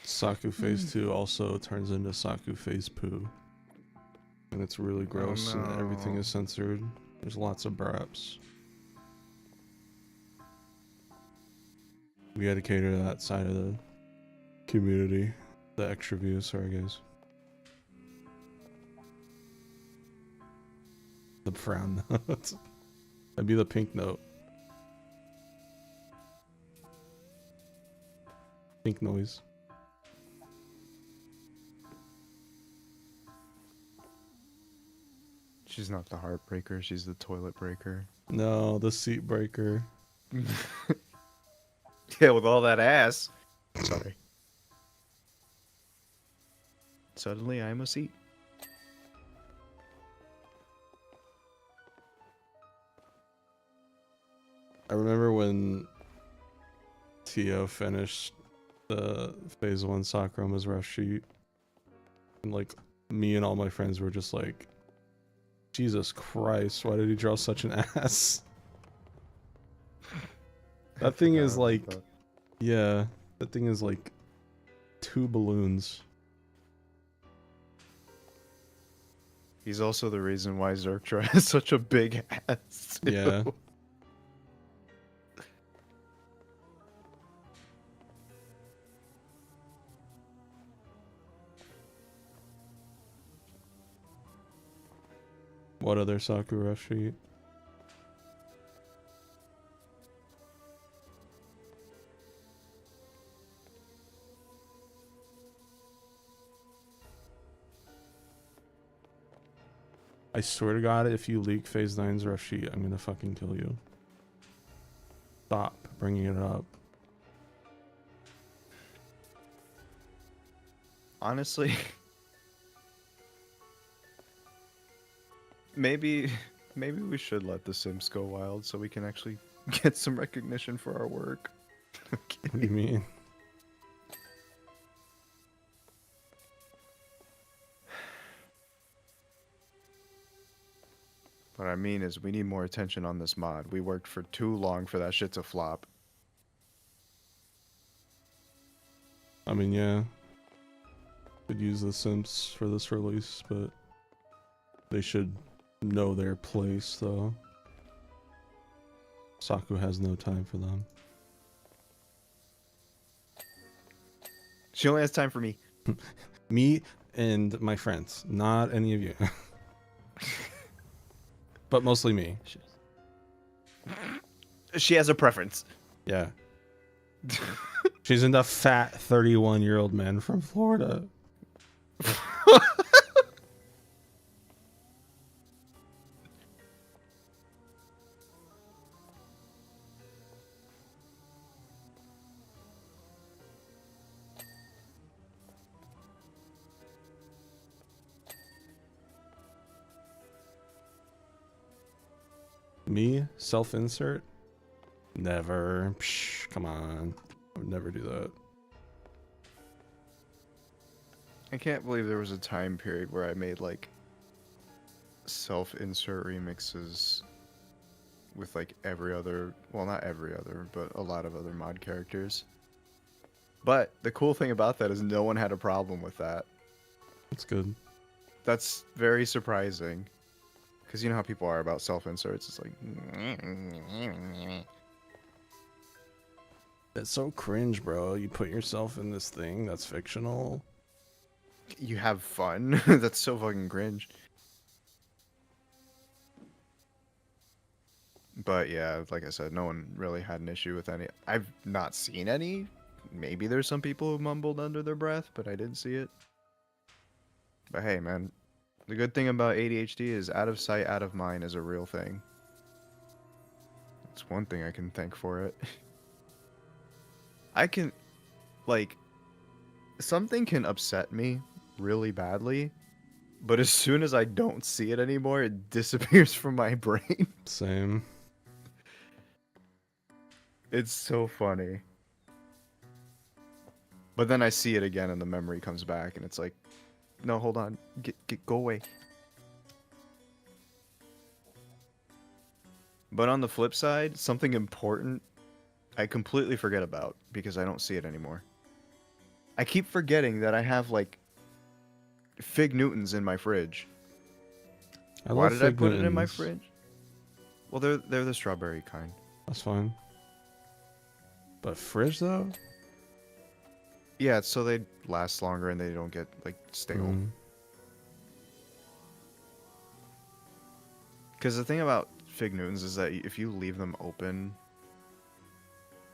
Saku Phase 2 also turns into Saku Phase Poo. And it's really gross and everything no. is censored. There's lots of braps. We gotta cater to that side of the community. The extra views, sorry guys. The frown note. That'd be the pink note. Pink noise. She's not the heartbreaker, she's the toilet breaker. No, the seat breaker. Yeah, with all that ass. Sorry. Suddenly I'm a seat. I remember when Tio finished the Phase 1 Sakura's rough sheet. And like, me and all my friends were just like, Jesus Christ, why did he draw such an ass? That thing is like, yeah, that thing is like 2 balloons. He's also the reason why Zerktra has such a big ass. Too. Yeah. What other Sakura sheet? I swear to God, if you leak Phase 9's rough sheet, I'm gonna fucking kill you. Stop bringing it up. Honestly, maybe we should let The Sims go wild so we can actually get some recognition for our work. What do you mean? What I mean is we need more attention on this mod. We worked for too long for that shit to flop. I mean, yeah. Could use the Sims for this release, but they should know their place, though. Saku has no time for them. She only has time for me. Me and my friends, not any of you. But mostly me. She has a preference. Yeah. She's into fat 31-year-old men from Florida. Me? Self-insert? Never. Psh, come on. I would never do that. I can't believe there was a time period where I made like self-insert remixes with like every other, well, not every other, but a lot of other mod characters. But the cool thing about that is no one had a problem with that. That's good. That's very surprising. Because you know how people are about self-inserts. It's like, That's so cringe, bro. You put yourself in this thing that's fictional. you have fun. That's so fucking cringe. But yeah, like I said, no one really had an issue with any. I've not seen any. Maybe there's some people who mumbled under their breath, but I didn't see it. But hey, man, the good thing about ADHD is out of sight, out of mind is a real thing. It's one thing I can thank for it. I can, like, something can upset me really badly, but as soon as I don't see it anymore, it disappears from my brain. Same. It's so funny. But then I see it again and the memory comes back and it's like, no, hold on. Go away. But on the flip side, something important I completely forget about because I don't see it anymore. I keep forgetting that I have, like, Fig Newtons in my fridge. Why did I put it in my fridge? Well, they're the strawberry kind. That's fine. But fridge though? Yeah, it's so they last longer and they don't get, like, stale. Because the thing about Fig Newtons is that if you leave them open,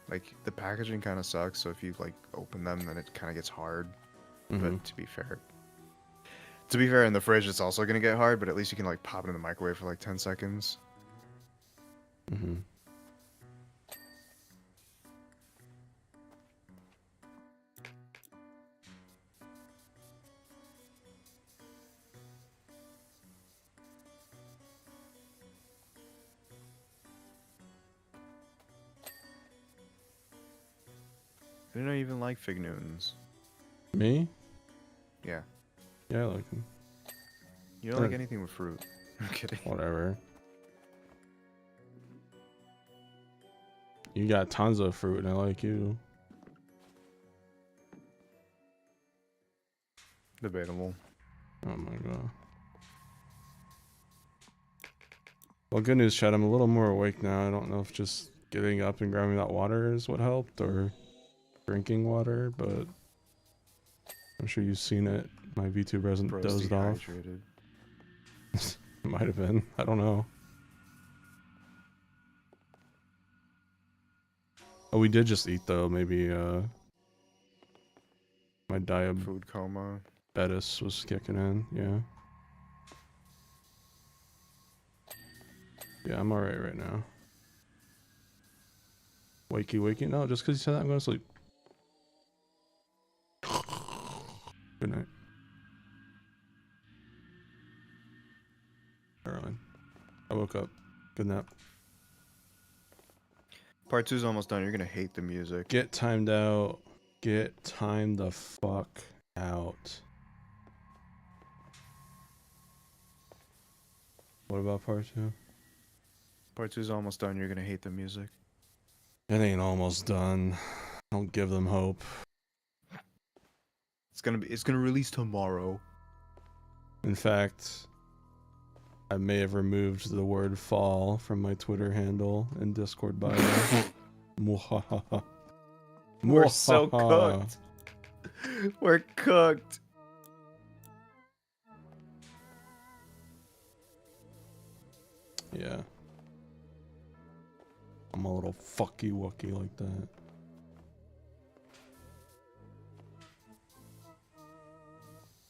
like, the packaging kind of sucks. So if you, like, open them, then it kind of gets hard. But to be fair, in the fridge, it's also gonna get hard. But at least you can, like, pop it in the microwave for like 10 seconds. I didn't even like Fig Newtons. Me? Yeah. Yeah, I like them. You don't like anything with fruit. I'm kidding. Whatever. You got tons of fruit and I like you. Debatable. Oh my god. Well, good news, Chad. I'm a little more awake now. I don't know if just getting up and grabbing that water is what helped or drinking water, but I'm sure you've seen it. My VTuber hasn't dozed off. It might have been. I don't know. Oh, we did just eat though. Maybe my Food coma. diabetes was kicking in. Yeah. Yeah, I'm alright right now. Wakey. No, just because you said that, I'm going to sleep. Good night. Caroline. I woke up. Good nap. Part 2's almost done. You're gonna hate the music. Get timed out. Get timed the fuck out. What about part 2? Part 2's almost done. You're gonna hate the music. It ain't almost done. Don't give them hope. It's gonna release tomorrow. In fact, I may have removed the word fall from my Twitter handle and Discord bio. Mwahaha. We're so cooked. We're cooked. Yeah. I'm a little fucky wucky like that.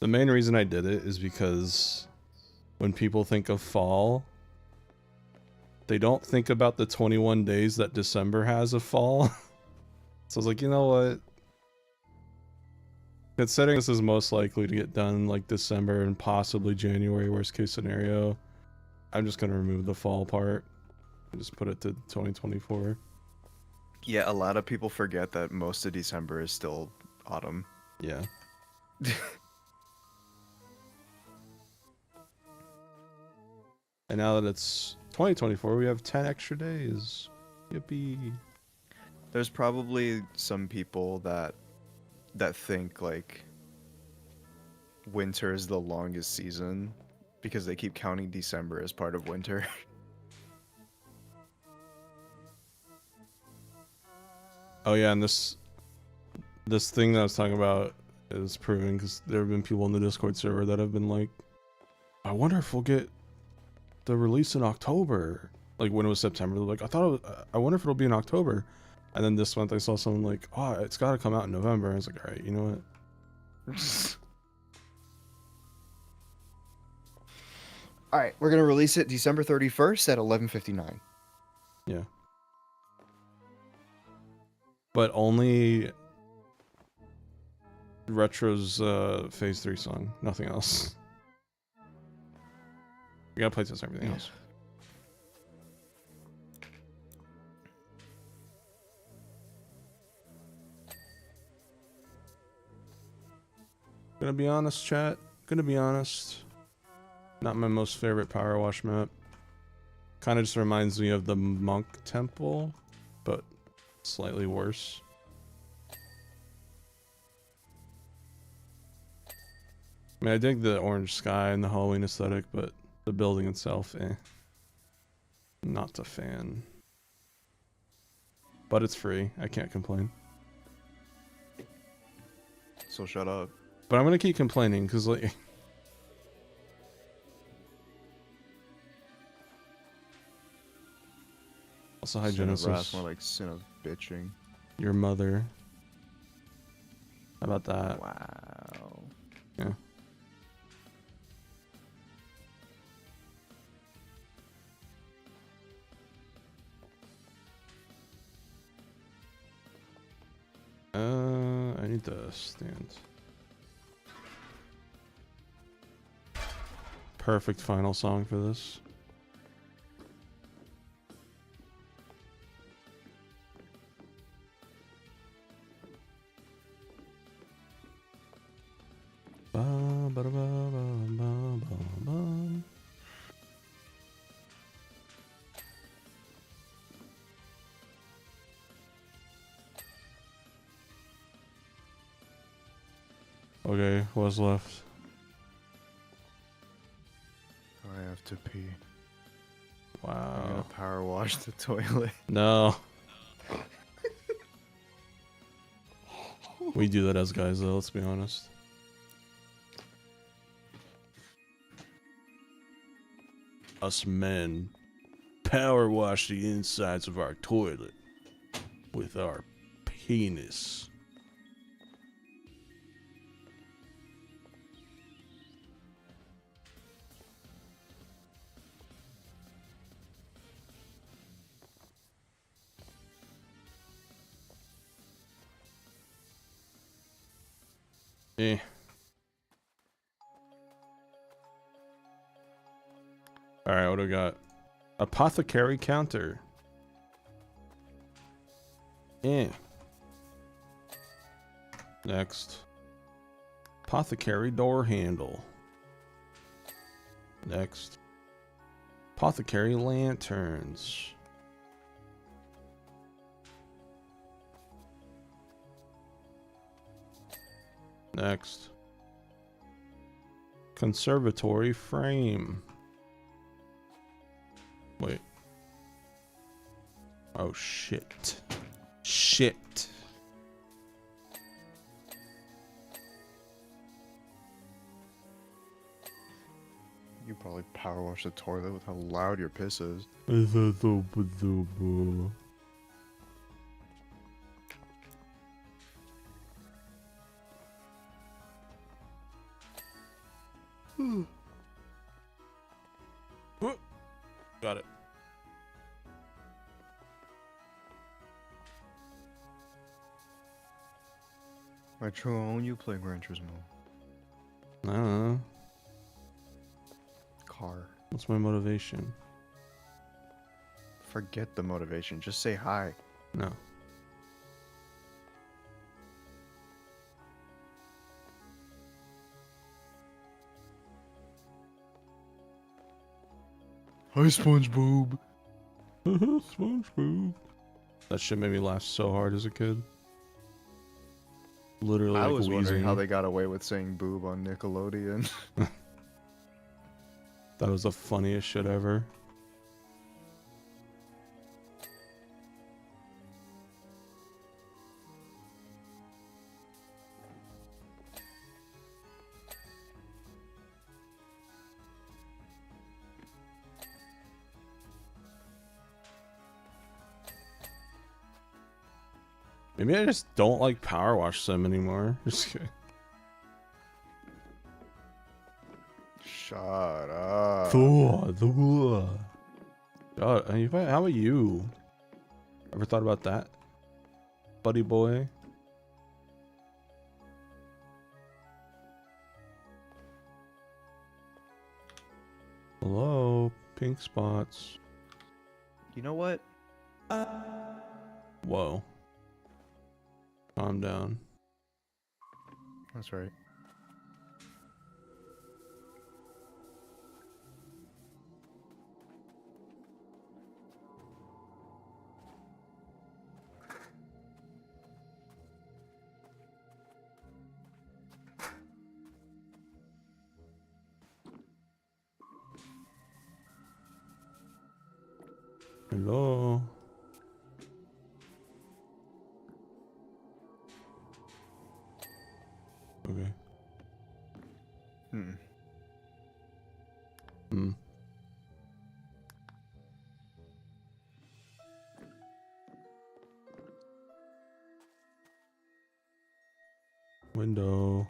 The main reason I did it is because when people think of fall, they don't think about the 21 days that December has of fall. So I was like, you know what? Considering this is most likely to get done like December and possibly January, worst case scenario, I'm just going to remove the fall part and just put it to 2024. Yeah, a lot of people forget that most of December is still autumn. Yeah. And now that it's 2024, we have 10 extra days. Yippee. There's probably some people that think like winter is the longest season because they keep counting December as part of winter. Oh yeah, and this thing that I was talking about is proving, because there have been people in the Discord server that have been like, I wonder if we'll get the release in October. Like when it was September, they're like, I wonder if it'll be in October. And then this month I saw someone like, oh, it's got to come out in November. I was like, all right, you know what? All right, we're gonna release it December 31st at 11:59. Yeah. but only Retro's Phase 3 song, nothing else. We gotta play test everything else. Gonna be honest, chat. Gonna be honest. Not my most favorite Powerwash map. Kind of just reminds me of the Monk Temple, but slightly worse. I mean, I dig the orange sky and the Halloween aesthetic, but the building itself, eh. Not a fan. But it's free. I can't complain. So shut up. But I'm gonna keep complaining, because, like... Also, hi, Sin of wrath, Genesis. more like sin of bitching. Your mother. How about that? Wow. Yeah. I need to stand. Perfect final song for this. Okay, what's left? I have to pee. I'm Wow. gonna power wash the toilet. No. We do that as guys, though, let's be honest. Us men power wash the insides of our toilet with our penis. Eh. Alright, what do we got? Apothecary counter. Eh. Next. Apothecary door handle. Next. Apothecary lanterns. Next. Conservatory frame. Wait. Oh shit. Shit. You probably power wash the toilet with how loud your piss is. Got it. Retro, you play Gran Turismo. I don't know. Car. What's my motivation? Forget the motivation. Just say hi. No. Hi, SpongeBob. SpongeBob. That shit made me laugh so hard as a kid. Literally, I like was wondering wheezing. how they got away with saying boob on Nickelodeon. That was the funniest shit ever. Maybe I just don't like Powerwash Sim anymore. Just kidding. Shut up. God, how about you? Ever thought about that? buddy boy? Hello, pink spots. You know what? Whoa. Calm down. That's right. Hello. Okay. Hmm. Hmm. Window.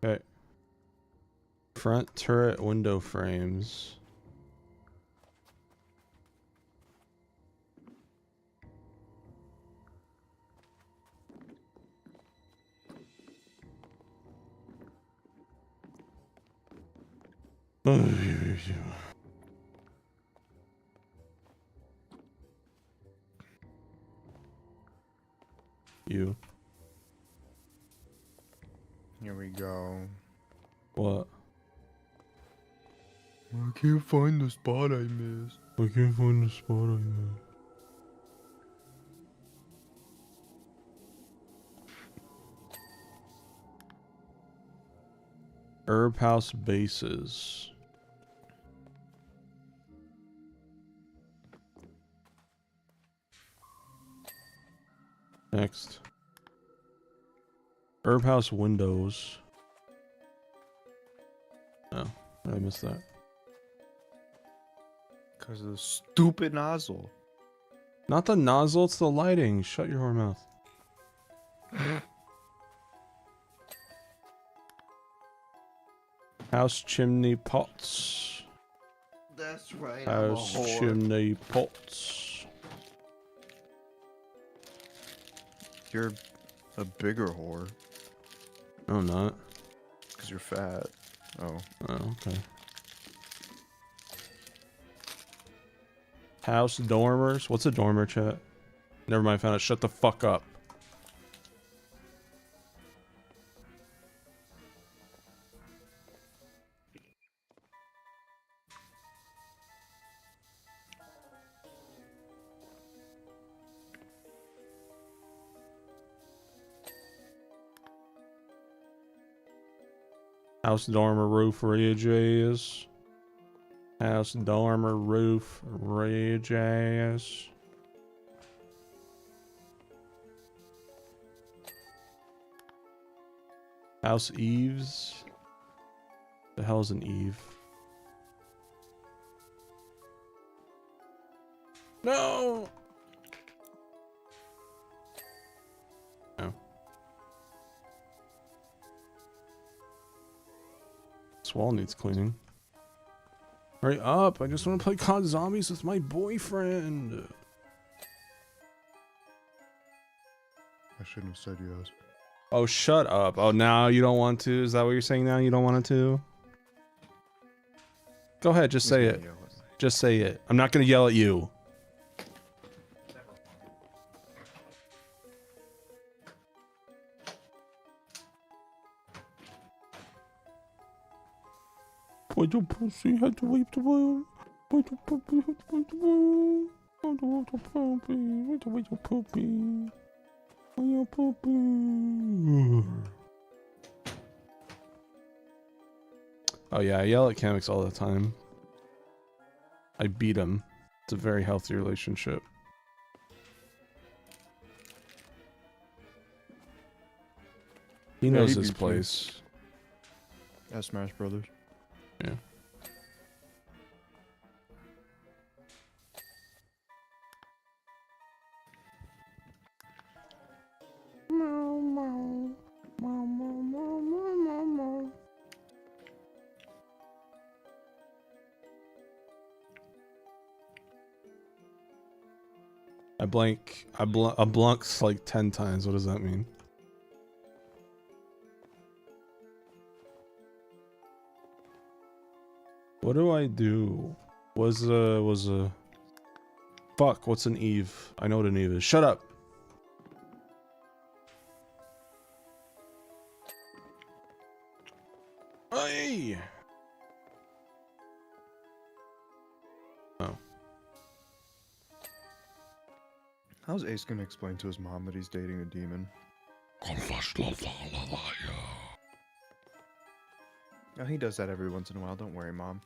Okay. Front turret window frames. You. Here we go. What? I can't find the spot I missed. I can't find the spot I missed. Herb house bases. Next. Herb house windows. Oh, I missed that. Because of the stupid nozzle. Not the nozzle, it's the lighting. Shut your whore mouth. House chimney pots. That's right. House chimney pots. You're a bigger whore. No, I'm not. Because you're fat. Oh. Oh, okay. House dormers. What's a dormer, chat? Never mind, found it. Shut the fuck up. House dormer roof ridges. House dormer roof ridges. House eaves. The hell's an eave? No. No. This wall needs cleaning. Hurry up! I just want to play COD Zombies with my boyfriend. I shouldn't have said yes. Oh, shut up! Oh, now you don't want to? Is that what you're saying now? You don't want it to? Go ahead, just say it. Just say it. I'm not gonna yell at you. Why do pussy had to wait the world? Why do puppy had to wait the world? Why do puppy? Why do wait the puppy? Why you puppy? Oh yeah, I yell at Kamex all the time. I beat him. It's a very healthy relationship. He knows his place. Yeah, Smash Brothers. Yeah. I blunks like 10 times. What does that mean? What do I do? Was a fuck, what's an Eve? I know what an Eve is. Shut up. Hey. Oh. How's Ace gonna explain to his mom that he's dating a demon? Oh, he does that every once in a while. Don't worry, Mom.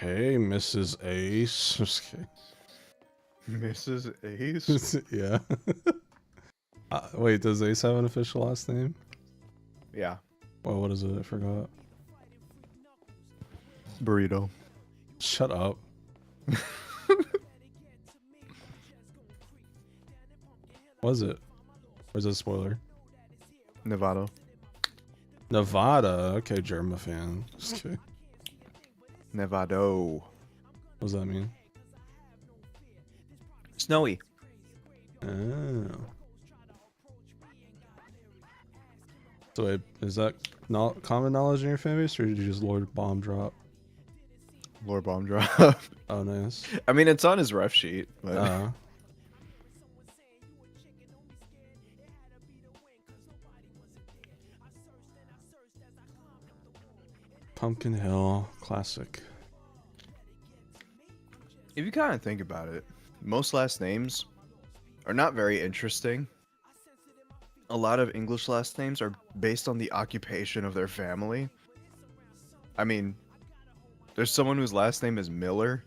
Hey, Mrs. Ace. Just kidding. Mrs. Ace? Yeah. Wait, does Ace have an official last name? Yeah. Well, what is it? I forgot. Burrito. Shut up. Was it? Or is it a spoiler? Nevada. Nevada. Okay, Germa fan. Just kidding. Nevado. What does that mean? Snowy. Oh. So wait, is that not common knowledge in your fan base, or did you just Lord Bomb drop? Lore bomb drop. Oh, nice. I mean, it's on his ref sheet, but... Pumpkin Hill, classic. If you kind of think about it, most last names are not very interesting. A lot of English last names are based on the occupation of their family. I mean, there's someone whose last name is Miller.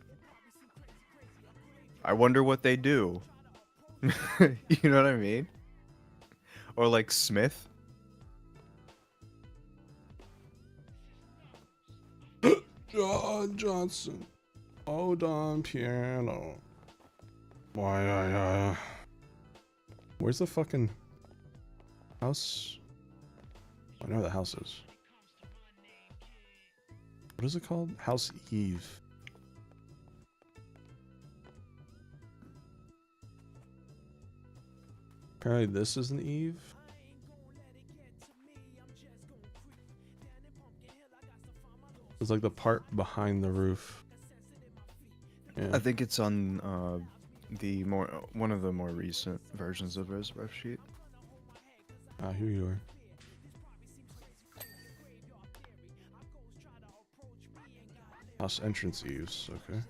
I wonder what they do. You know what I mean? Or like Smith. John Johnson. Oh, Don Piano. Why, where's the fucking house? I know where the house is. What is it called? House Eve. Apparently this is an Eve. It's like the part behind the roof. Yeah. I think it's on one of the more recent versions of his ref sheet. Ah, here you are. House entrance eaves, okay.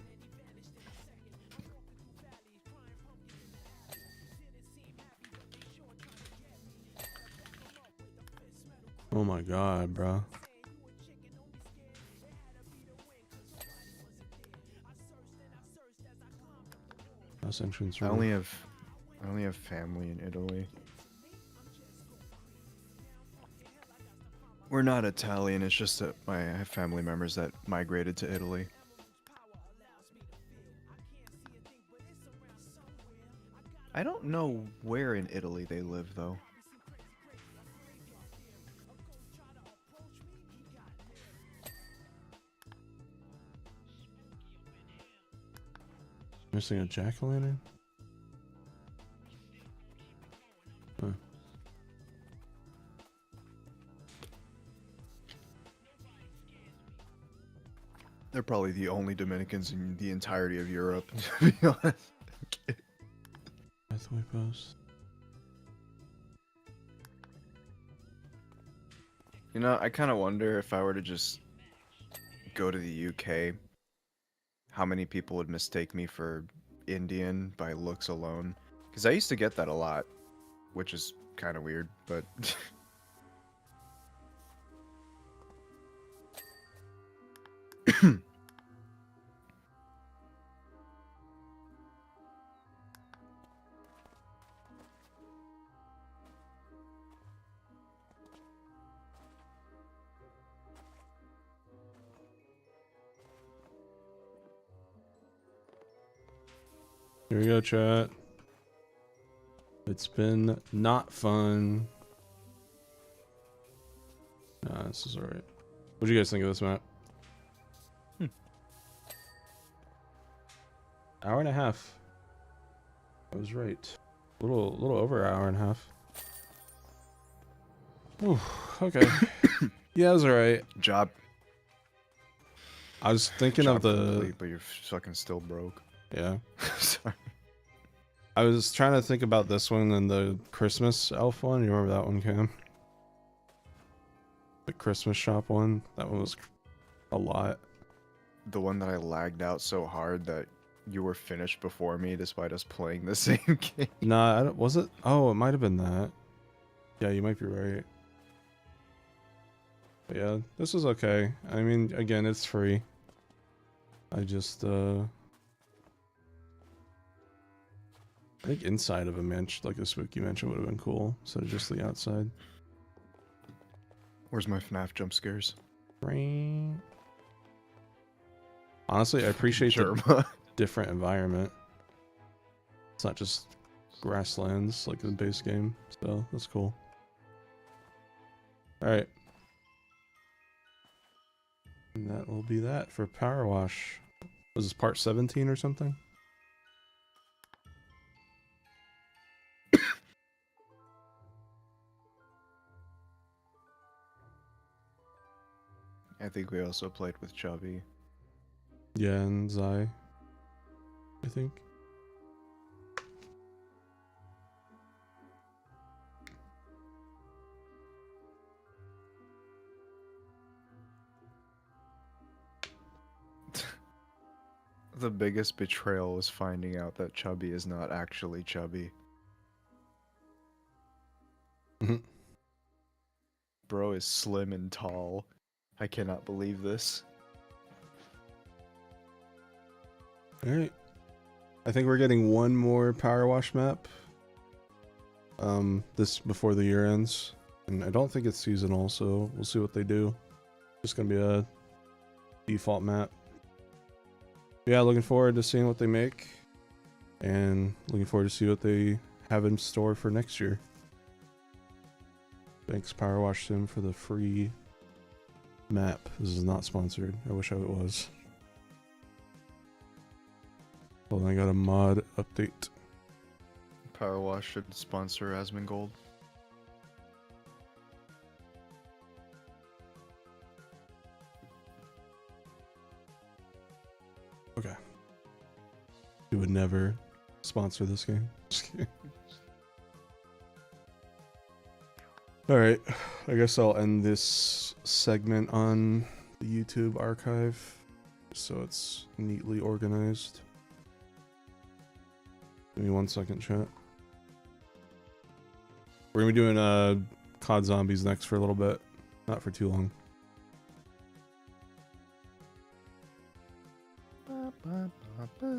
Oh my god, bro. House entrance I roof. only have family in Italy. We're not Italian, it's just that I have family members that migrated to Italy. I don't know where in Italy they live, though. Missing a jack-o'-lantern? Huh. They're probably the only Dominicans in the entirety of Europe, to be honest. Okay. Pathway post. You know, I kind of wonder if I were to just go to the UK, how many people would mistake me for Indian by looks alone. Because I used to get that a lot, which is kind of weird, but... Here we go, chat. It's been not fun. Nah, this is alright. What do you guys think of this map? Hour and a half. I was right. A little over an hour and a half. Ooh, okay. Yeah, it was alright. Job. I was thinking of the... complete, but you're fucking still broke. Yeah. Sorry. I was trying to think about this one and the Christmas elf one. You remember that one, Cam? The Christmas shop one. That one was a lot. The one that I lagged out so hard that you were finished before me despite us playing the same game. Nah, I don't, was it? Oh, it might have been that. Yeah, you might be right. But yeah, this was okay. I mean, again, it's free. I just, I think inside of a mansion, like a spooky mansion, would have been cool instead of just the outside. Where's my FNAF jump scares? Honestly, I appreciate the Germa. different environment. It's not just grasslands like in the base game, so that's cool. Alright. And that will be that for Powerwash. Was this part 17 or something? I think we also played with Chubby. Yeah, and Zai, I think. The biggest betrayal was finding out that Chubby is not actually Chubby. Bro is slim and tall. I cannot believe this. Alright. I think we're getting one more Powerwash map. This before the year ends. And I don't think it's seasonal, so we'll see what they do. Just gonna be a default map. Yeah, looking forward to seeing what they make. And looking forward to see what they have in store for next year. Thanks Powerwash Sim for the free map. This is not sponsored. I wish it was. Well, I got a mod update. Powerwash should sponsor Asmongold. Okay. You would never sponsor this game. Just kidding. Alright, I guess I'll end this segment on the YouTube archive so it's neatly organized. Give me 1 second, chat. We're gonna be doing COD Zombies next for a little bit. Not for too long.